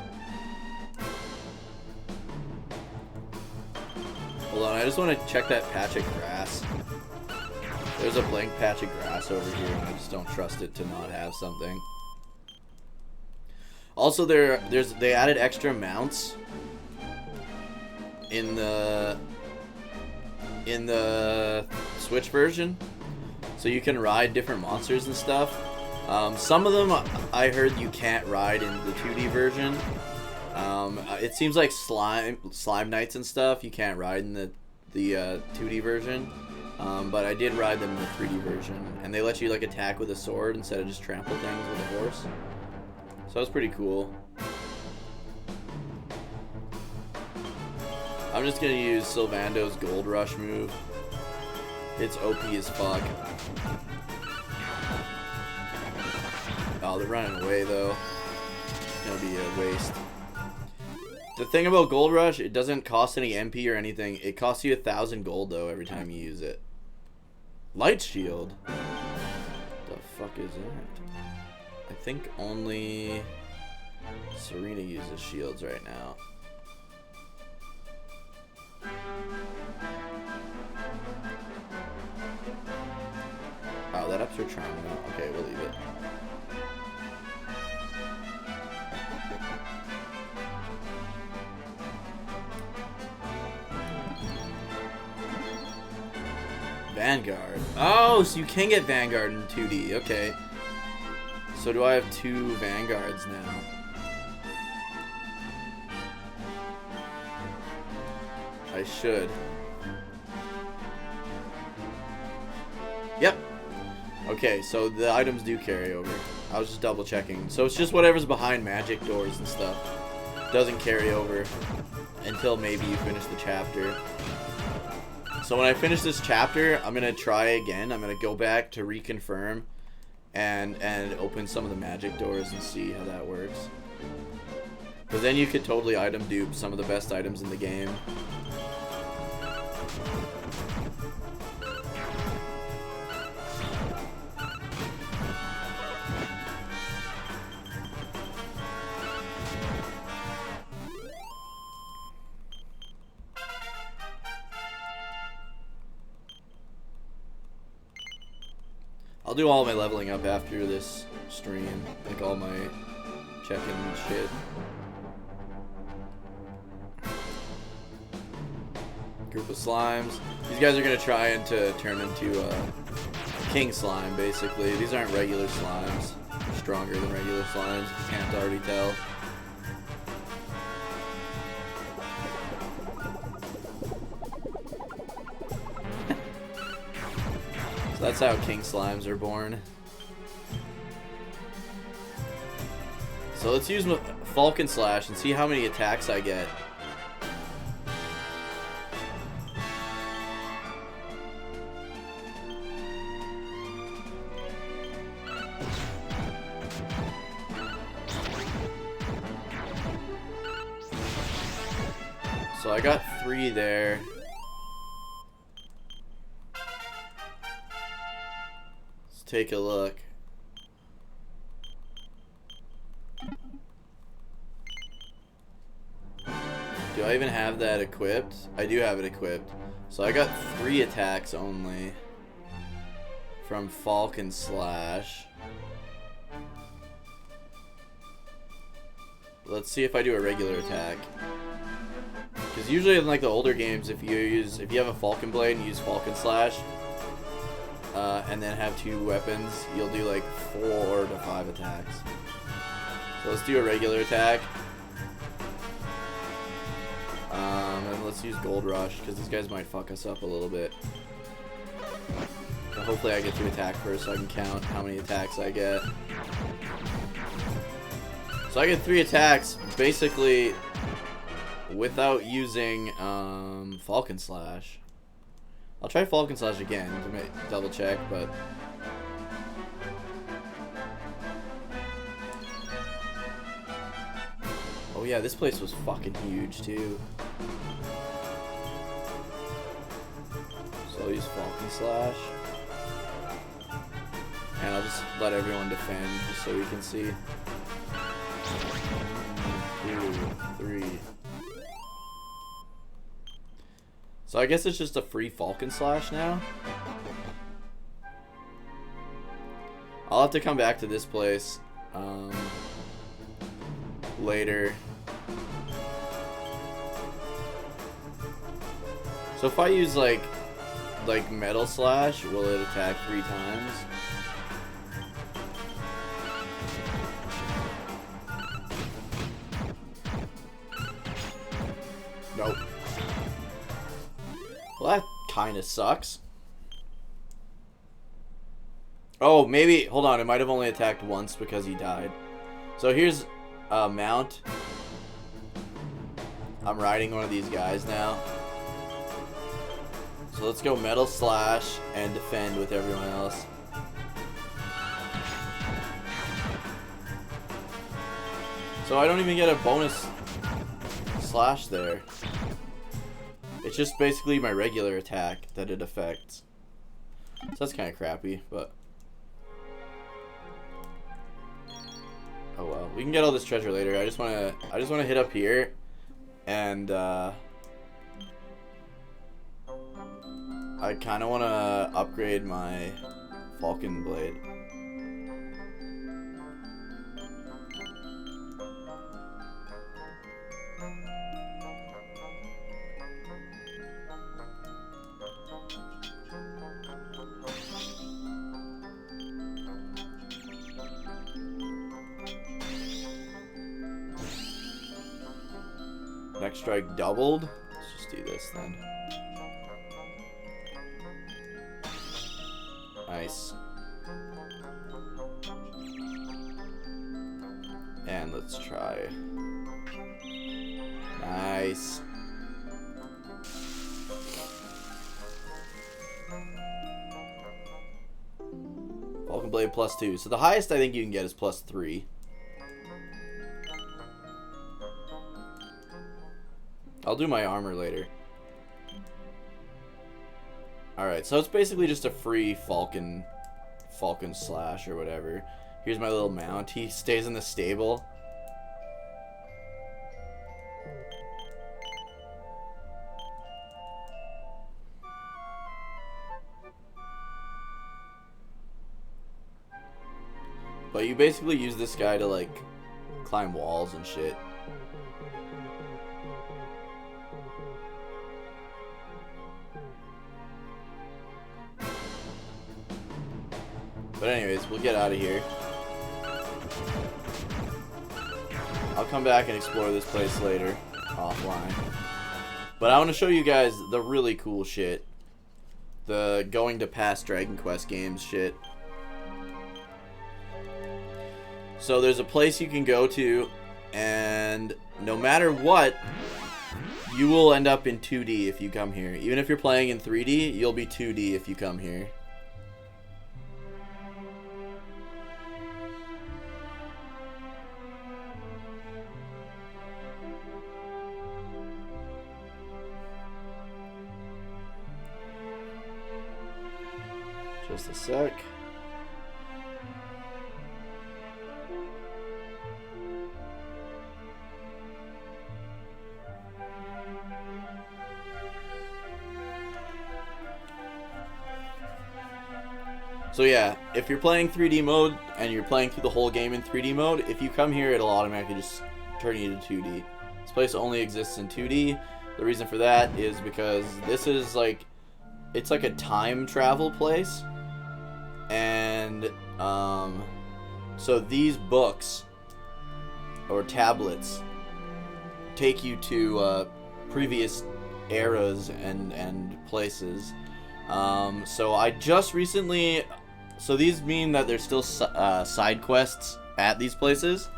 Hold on, I just want to check that patch of grass. There's a blank patch of grass over here, and I just don't trust it to not have something. Also, they added extra mounts in the Switch version, so you can ride different monsters and stuff. Some of them I heard you can't ride in the 2D version. It seems like slime knights and stuff you can't ride in the 2D version. But I did ride them in the 3D version, and they let you like attack with a sword instead of just trample things with a horse. So that was pretty cool. I'm just gonna use Sylvando's Gold Rush move. It's OP as fuck. Oh, they're running away though. It's gonna be a waste. The thing about Gold Rush, it doesn't cost any MP or anything. It costs you 1,000 gold though every time you use it. Light Shield? The fuck is that? I think only Serena uses shields right now. Oh, that ups her charm now. Okay, we'll leave it. Vanguard. Oh, so you can get Vanguard in 2D. Okay. So do I have 2 Vanguards now? I should. Yep. Okay, so the items do carry over. I was just double checking. So it's just whatever's behind magic doors and stuff. Doesn't carry over until maybe you finish the chapter. So when I finish this chapter, I'm gonna try again. I'm gonna go back to reconfirm and open some of the magic doors and see how that works. Because then you could totally item dupe some of the best items in the game. I'll do all my leveling up after this stream, like all my checking and shit. Group of slimes. These guys are gonna try and to turn into king slime, basically. These aren't regular slimes. They're stronger than regular slimes, if you can't already tell. That's how king slimes are born. So let's use Falcon Slash and see how many attacks I get. So I got 3 there. Take a look. Do I even have that equipped? I do have it equipped. So I got 3 attacks only from Falcon Slash. Let's see if I do a regular attack. Because usually in like the older games, if you have a Falcon Blade and use Falcon Slash, and then have 2 weapons, you'll do like 4 to 5 attacks. So let's do a regular attack. And let's use Gold Rush, because these guys might fuck us up a little bit. So hopefully I get to attack first so I can count how many attacks I get. So I get 3 attacks, basically, without using Falcon Slash. I'll try Falcon Slash again to double check, but... Oh yeah, this place was fucking huge too. So I'll use Falcon Slash. And I'll just let everyone defend just so we can see. 1, 2, 3. So I guess it's just a free Falcon Slash now. I'll have to come back to this place later. So if I use like Metal Slash, will it attack 3 times? Nope. Well, that kind of sucks. Oh, maybe, hold on, it might have only attacked once because he died. So here's a mount. I'm riding one of these guys now. So let's go Metal Slash and defend with everyone else. So I don't even get a bonus slash there. It's just basically my regular attack that it affects. So that's kind of crappy, but... Oh well. We can get all this treasure later. I just wanna hit up here and I kinda wanna upgrade my Falcon Blade. Next strike doubled. Let's just do this then. Nice. And let's try. Nice. Falcon Blade +2. So the highest I think you can get is +3. I'll do my armor later. Alright, so it's basically just a free Falcon Slash or whatever. Here's my little mount. He stays in the stable. But you basically use this guy to like climb walls and shit. But anyways, we'll get out of here. I'll come back and explore this place later, offline. But I want to show you guys the really cool shit. The going to past Dragon Quest games shit. So there's a place you can go to, and no matter what, you will end up in 2D if you come here. Even if you're playing in 3D, you'll be 2D if you come here. Just a sec. So yeah, if you're playing 3D mode and you're playing through the whole game in 3D mode, if you come here, it'll automatically just turn you to 2D. This place only exists in 2D. The reason for that is because this is like, it's like a time travel place. And, so these books, or tablets, take you to, previous eras and places. So I just recently... So these mean that there's still side quests at these places.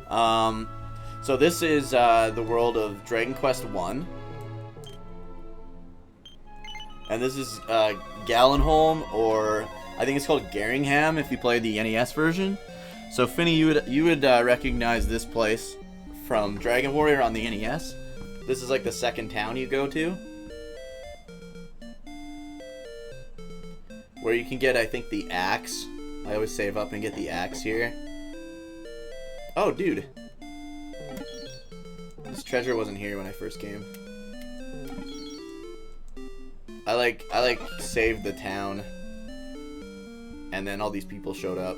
So this is the world of Dragon Quest 1. And this is Galenholm, or I think it's called Garingham if you play the NES version. So Finny, you would recognize this place from Dragon Warrior on the NES. This is like the second town you go to, where you can get, I think, the axe. I always save up and get the axe here. Oh, dude. This treasure wasn't here when I first came. I like saved the town, and then all these people showed up.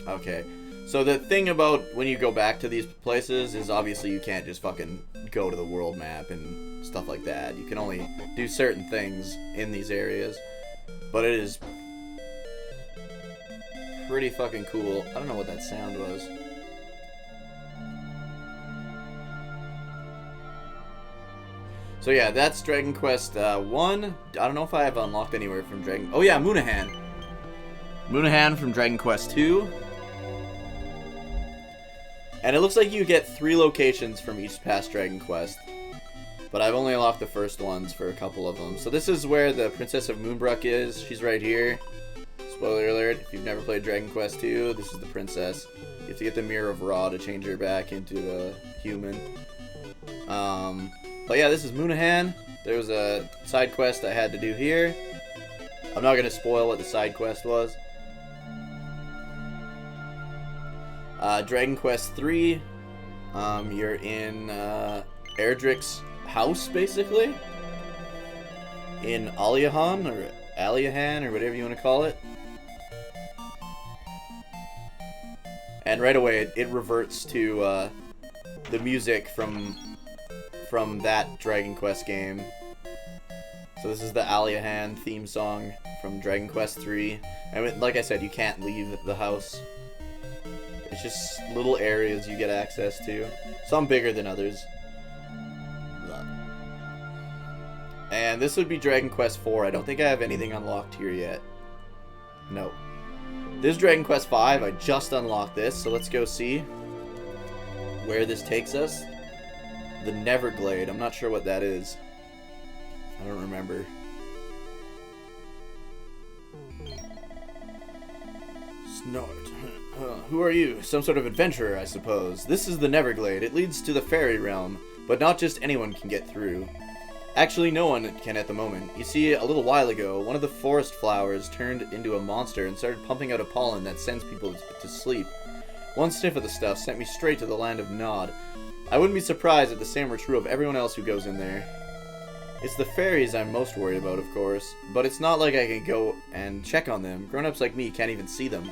Okay. So the thing about when you go back to these places is obviously you can't just fucking go to the world map and stuff like that. You can only do certain things in these areas. But it is pretty fucking cool. I don't know what that sound was. So yeah, that's Dragon Quest 1. I don't know if I have unlocked anywhere from Dragon... Oh yeah, Munahan. Munahan from Dragon Quest 2. And it looks like you get 3 locations from each past Dragon Quest. But I've only unlocked the first ones for a couple of them. So this is where the Princess of Moonbrooke is. She's right here. Spoiler alert, if you've never played Dragon Quest 2, this is the princess. You have to get the Mirror of Ra to change her back into a human. But yeah, this is Munahan. There was a side quest I had to do here. I'm not going to spoil what the side quest was. Dragon Quest 3, you're in Erdrick's house, basically. In Aliahan, or Aliahan, or whatever you want to call it. And right away, it reverts to the music from that Dragon Quest game. So this is the Aliahan theme song from Dragon Quest 3. And like I said, you can't leave the house. It's just little areas you get access to. Some bigger than others. And this would be Dragon Quest 4. I don't think I have anything unlocked here yet. No. This is Dragon Quest 5. I just unlocked this, so let's go see where this takes us. The Neverglade. I'm not sure what that is. I don't remember. Snort. Who are you? Some sort of adventurer, I suppose. This is the Neverglade. It leads to the fairy realm, but not just anyone can get through. Actually, no one can at the moment. You see, a little while ago, one of the forest flowers turned into a monster and started pumping out a pollen that sends people to sleep. One sniff of the stuff sent me straight to the land of Nod. I wouldn't be surprised if the same were true of everyone else who goes in there. It's the fairies I'm most worried about, of course, but it's not like I can go and check on them. Grown-ups like me can't even see them.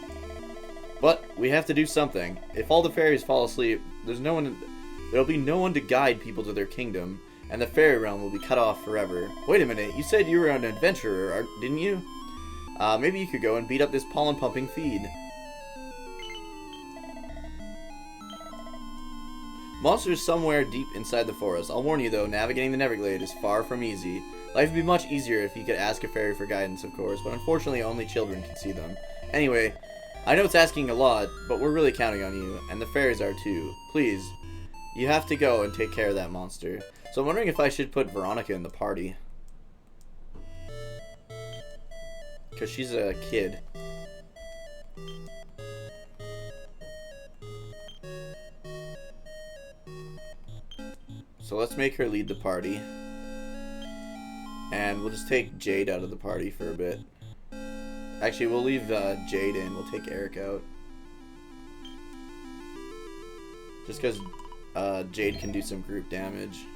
But we have to do something. If all the fairies fall asleep, there'll be no one to guide people to their kingdom, and the fairy realm will be cut off forever. Wait a minute, you said you were an adventurer, didn't you? Maybe you could go and beat up this pollen-pumping feed. Monsters somewhere deep inside the forest. I'll warn you though, navigating the Neverglade is far from easy. Life would be much easier if you could ask a fairy for guidance, of course, but unfortunately only children can see them. Anyway, I know it's asking a lot, but we're really counting on you, and the fairies are too. Please, you have to go and take care of that monster. So I'm wondering if I should put Veronica in the party. Because she's a kid. So let's make her lead the party. And we'll just take Jade out of the party for a bit. Actually, we'll leave Jade in. We'll take Eric out. Just because Jade can do some group damage.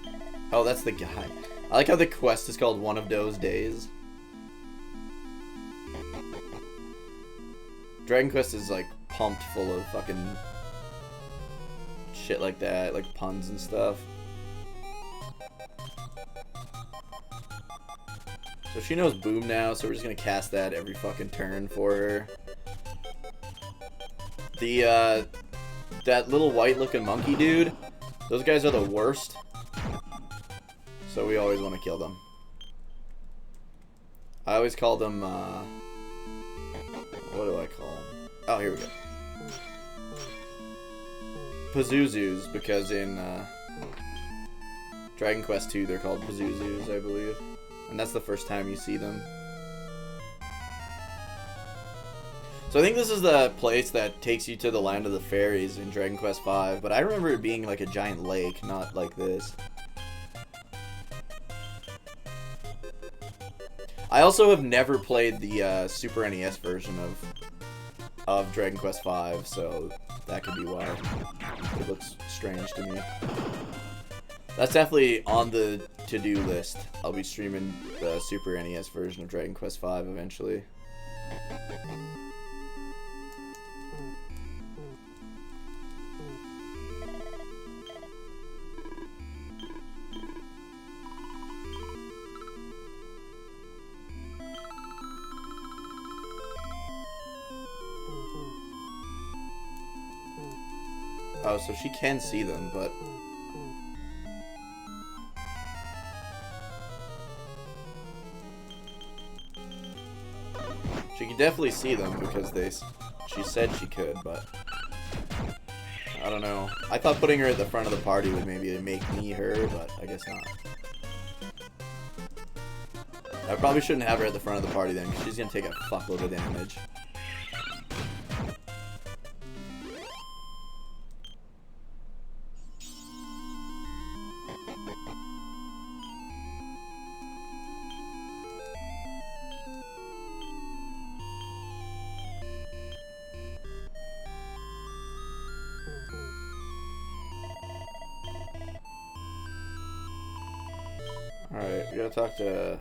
Oh, that's the guy. I like how the quest is called One of Those Days. Dragon Quest is like pumped full of fucking shit like that, like puns and stuff. So she knows Boom now, so we're just gonna cast that every fucking turn for her. The that little white looking monkey dude, those guys are the worst. So we always want to kill them. I always call them, what do I call them? Oh, here we go. Pazuzus, because in Dragon Quest II they're called Pazuzus, I believe. And that's the first time you see them. So I think this is the place that takes you to the Land of the Fairies in Dragon Quest V, but I remember it being like a giant lake, not like this. I also have never played the Super NES version of Dragon Quest V, so that could be why it looks strange to me. That's definitely on the to-do list. I'll be streaming the Super NES version of Dragon Quest V eventually. Oh, so she can see them, but... She can definitely see them because she said she could, but... I don't know. I thought putting her at the front of the party would maybe make me her, but I guess not. I probably shouldn't have her at the front of the party then, because she's gonna take a fuckload of damage. Alright, we gotta talk to...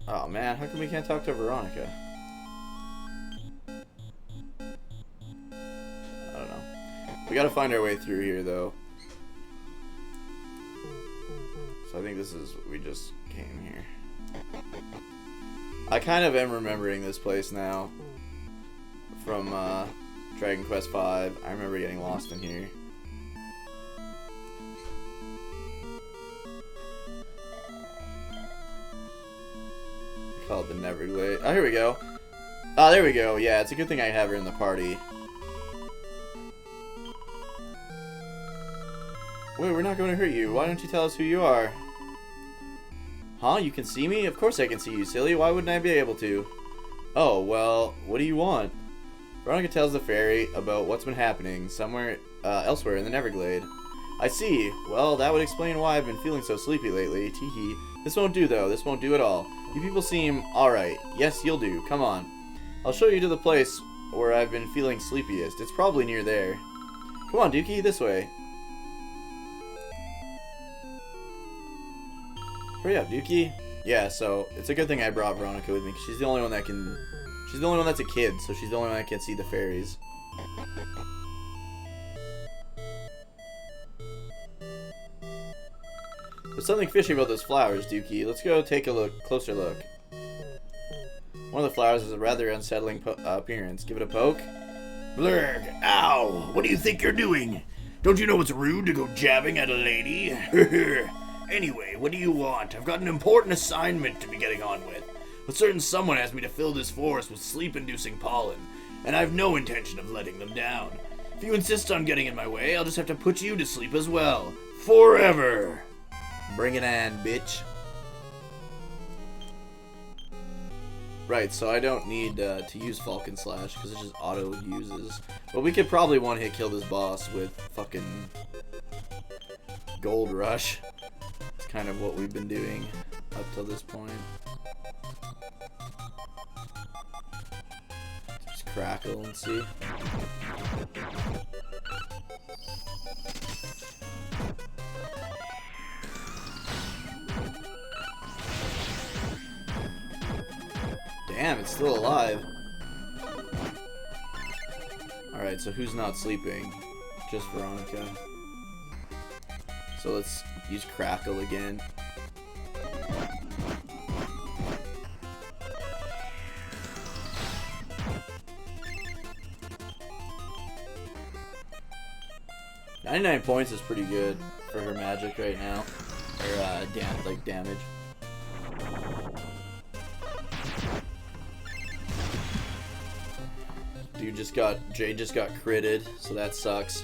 Oh man, how come we can't talk to Veronica? I don't know. We gotta find our way through here though. So I think this is... we just came here. I kind of am remembering this place now. From Dragon Quest V. I remember getting lost in here. Called the Neverglade. Oh, here we go. Oh, there we go. Yeah, it's a good thing I have her in the party. Wait, we're not going to hurt you. Why don't you tell us who you are? Huh? You can see me? Of course I can see you, silly. Why wouldn't I be able to? Oh, well, what do you want? Veronica tells the fairy about what's been happening somewhere elsewhere in the Neverglade. I see. Well, that would explain why I've been feeling so sleepy lately. Teehee. This won't do, though. This won't do at all. You people seem alright. Yes, you'll do. Come on. I'll show you to the place where I've been feeling sleepiest. It's probably near there. Come on, Dookie. This way. Hurry up, Dookie. Yeah, so it's a good thing I brought Veronica with me, because she's the only one that can... She's the only one that's a kid, so she's the only one that can see the fairies. There's something fishy about those flowers, Dookie. Let's go take a closer look. One of the flowers has a rather unsettling appearance. Give it a poke. Blurg! Ow! What do you think you're doing? Don't you know it's rude to go jabbing at a lady? Anyway, what do you want? I've got an important assignment to be getting on with. A certain someone asked me to fill this forest with sleep-inducing pollen, and I have no intention of letting them down. If you insist on getting in my way, I'll just have to put you to sleep as well. Forever! Bring it on, bitch. Right, so I don't need to use Falcon Slash, because it just auto-uses. But we could probably one-hit kill this boss with fucking Gold Rush. It's kind of what we've been doing up till this point. Just crackle and see. Damn, it's still alive. Alright, so who's not sleeping? Just Veronica. So let's use Crackle again. $99 points is pretty good for her magic right now. Or damage. Jade just got critted, so that sucks.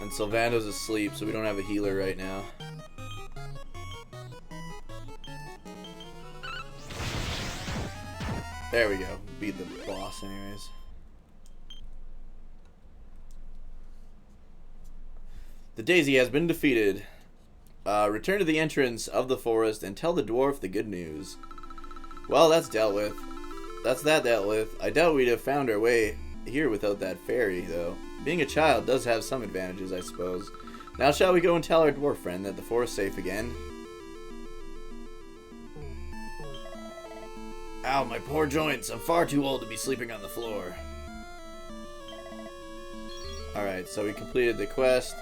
And Sylvando's asleep, so we don't have a healer right now. There we go. Beat the boss anyways. The Daisy has been defeated. Return to the entrance of the forest and tell the dwarf the good news. Well, that's dealt with. That's that dealt with. I doubt we'd have found our way here without that fairy, though. Being a child does have some advantages, I suppose. Now shall we go and tell our dwarf friend that the forest's safe again? Ow, my poor joints. I'm far too old to be sleeping on the floor. Alright, so we completed the quest.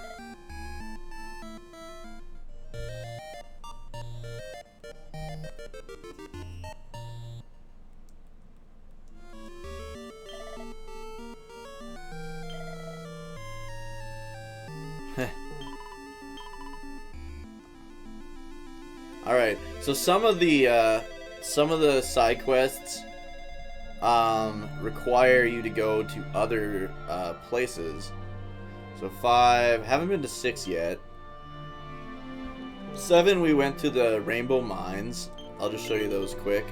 Alright, so some of the side quests require you to go to other places. So 5, haven't been to 6 yet. 7, we went to the Rainbow Mines. I'll just show you those quick.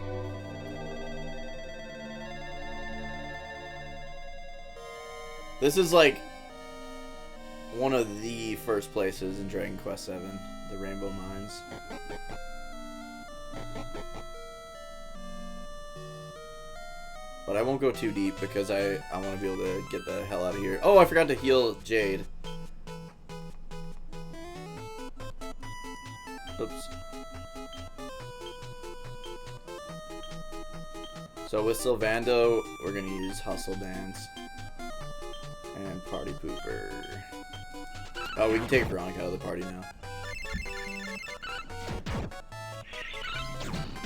This is like one of the first places in Dragon Quest VII, the Rainbow Mines. But I won't go too deep because I want to be able to get the hell out of here. Oh, I forgot to heal Jade. Oops. So with Sylvando, we're going to use Hustle Dance. And Party Pooper. Oh, we can take Veronica out of the party now.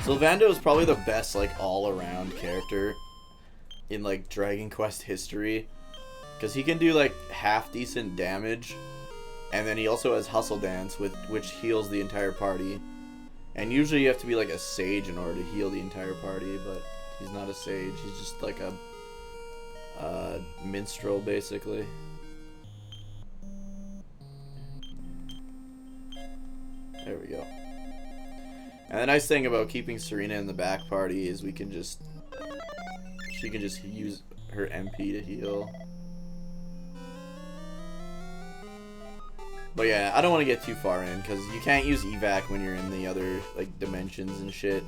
Sylvando is probably the best, like, all-around character in, like, Dragon Quest history. Because he can do, like, half-decent damage. And then he also has Hustle Dance, which heals the entire party. And usually you have to be, like, a sage in order to heal the entire party, but he's not a sage. He's just, like, a minstrel, basically. There we go. And the nice thing about keeping Serena in the back party is she can just use her MP to heal. But yeah, I don't want to get too far in because you can't use evac when you're in the other like dimensions and shit.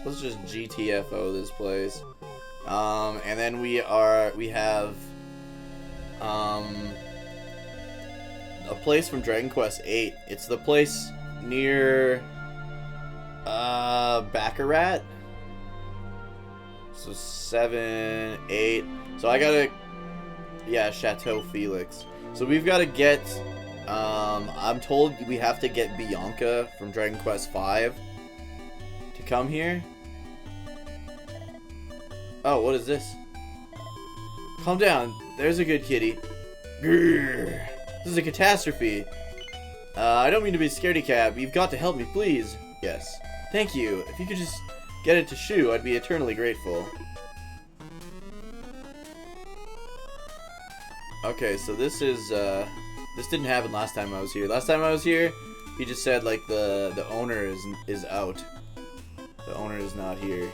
Let's just GTFO this place. And then we have a place from Dragon Quest VIII. It's the place near Baccarat. So 7, 8. So I gotta, yeah, Chateau Felix. So we've got to get, I'm told we have to get Bianca from Dragon Quest V to come here. Oh, what is this? Calm down. There's a good kitty. Grrr. This is a catastrophe. I don't mean to be a scaredy cat, but you've got to help me, please. Yes. Thank you. If you could just get it to Shu, I'd be eternally grateful. Okay, so this is, this didn't happen last time I was here. Last time I was here, he just said, like, the owner is out. The owner is not here.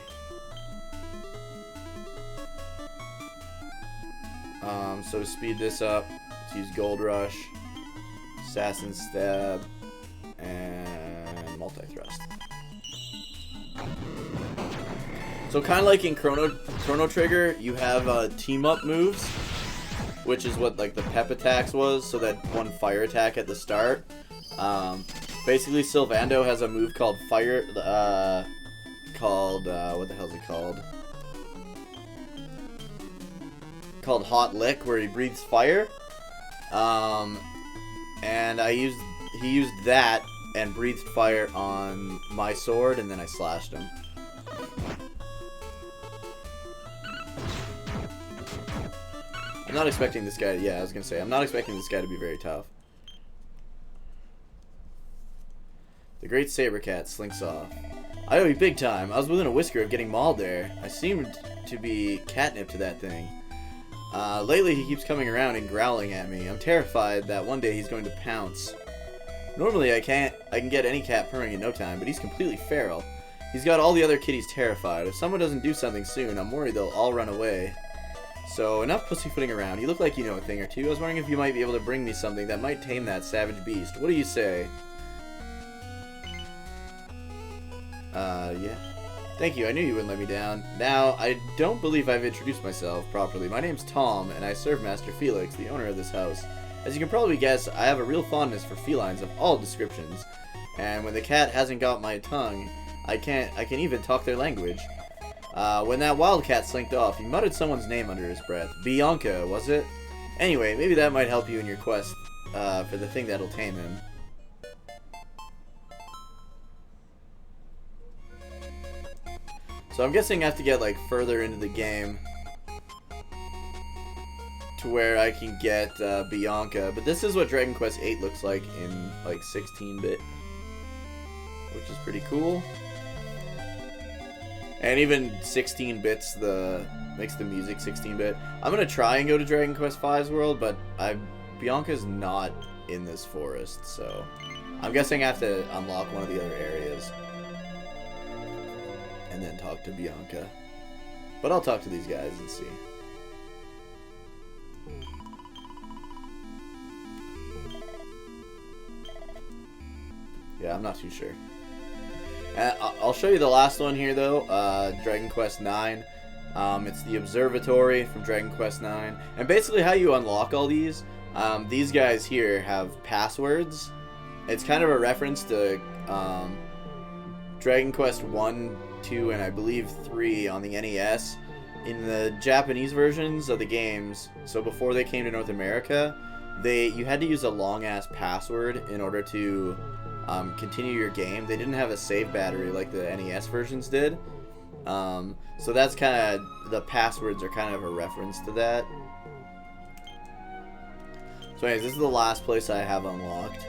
So speed this up Let's use Gold Rush, Assassin Stab, and Multi-Thrust. So kind of like in Chrono Trigger, you have team-up moves, which is what like the pep attacks was, so that one fire attack at the start. Basically, Sylvando has a move called Fire, what the hell is it called? Called Hot Lick, where he breathes fire. And he used that and breathed fire on my sword, and then I slashed him. I'm not expecting this guy, yeah, I was gonna say, I'm not expecting this guy to be very tough. The Great Saber Cat slinks off. I owe you big time. I was within a whisker of getting mauled there. I seemed to be catnip to that thing. Lately he keeps coming around and growling at me. I'm terrified that one day he's going to pounce. Normally I can get any cat purring in no time, but he's completely feral. He's got all the other kitties terrified. If someone doesn't do something soon, I'm worried they'll all run away. So enough pussyfooting around. You look like you know a thing or two. I was wondering if you might be able to bring me something that might tame that savage beast. What do you say? Yeah. Thank you, I knew you wouldn't let me down. Now, I don't believe I've introduced myself properly. My name's Tom, and I serve Master Felix, the owner of this house. As you can probably guess, I have a real fondness for felines of all descriptions. And when the cat hasn't got my tongue, I can even talk their language. When that wildcat slinked off, he muttered someone's name under his breath. Bianca, was it? Anyway, maybe that might help you in your quest for the thing that'll tame him. So I'm guessing I have to get like further into the game to where I can get Bianca. But this is what Dragon Quest VIII looks like in like 16-bit, which is pretty cool. And even 16 bits makes the music 16-bit. I'm gonna try and go to Dragon Quest V's world, but Bianca's not in this forest, so I'm guessing I have to unlock one of the other areas and then talk to Bianca. But I'll talk to these guys and see. Yeah, I'm not too sure. I'll show you the last one here, though. Dragon Quest IX. It's the Observatory from Dragon Quest IX. And basically how you unlock all these guys here have passwords. It's kind of a reference to Dragon Quest 1, 2, and I believe 3 on the NES. In the Japanese versions of the games, so before they came to North America, you had to use a long-ass password in order to continue your game. They didn't have a save battery like the NES versions did. So that's kind of, the passwords are kind of a reference to that. So anyways, this is the last place I have unlocked.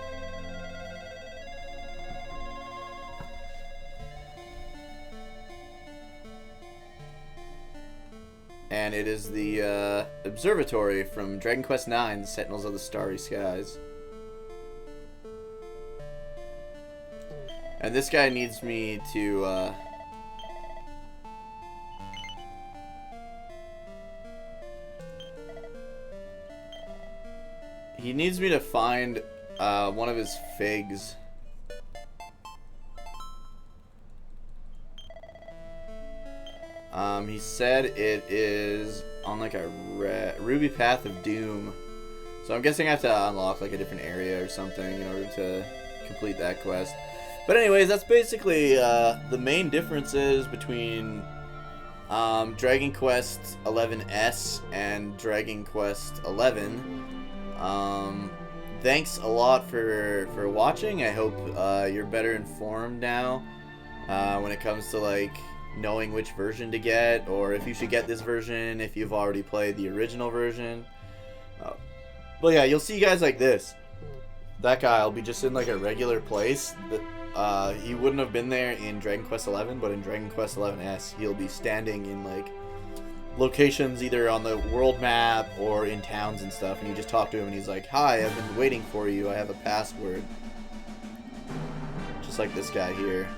And it is the Observatory from Dragon Quest IX, Sentinels of the Starry Skies. And this guy needs me to he needs me to find one of his figs. He said it is on like a Ruby Path of Doom. So I'm guessing I have to unlock like a different area or something in order to complete that quest. But anyways, that's basically the main differences between Dragon Quest XI's and Dragon Quest XI. Thanks a lot for watching. I hope you're better informed now when it comes to like knowing which version to get, or if you should get this version if you've already played the original version. But yeah, you'll see guys like this. That guy will be just in like a regular place. He wouldn't have been there in Dragon Quest XI, but in Dragon Quest XI's, he'll be standing in like locations either on the world map or in towns and stuff, and you just talk to him and he's like, "Hi, I've been waiting for you. I have a password." Just like this guy here.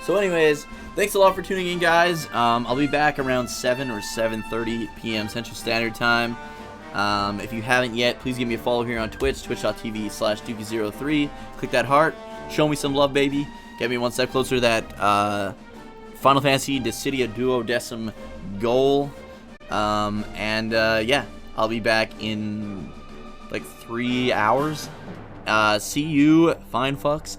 So anyways, thanks a lot for tuning in, guys. I'll be back around 7 or 7:30 p.m. Central Standard Time. If you haven't yet, please give me a follow here on Twitch, twitch.tv/Dookie03. Click that heart. Show me some love, baby. Get me one step closer to that Final Fantasy Dissidia Duodecim goal. Yeah, I'll be back in like 3 hours. See you, fine fucks.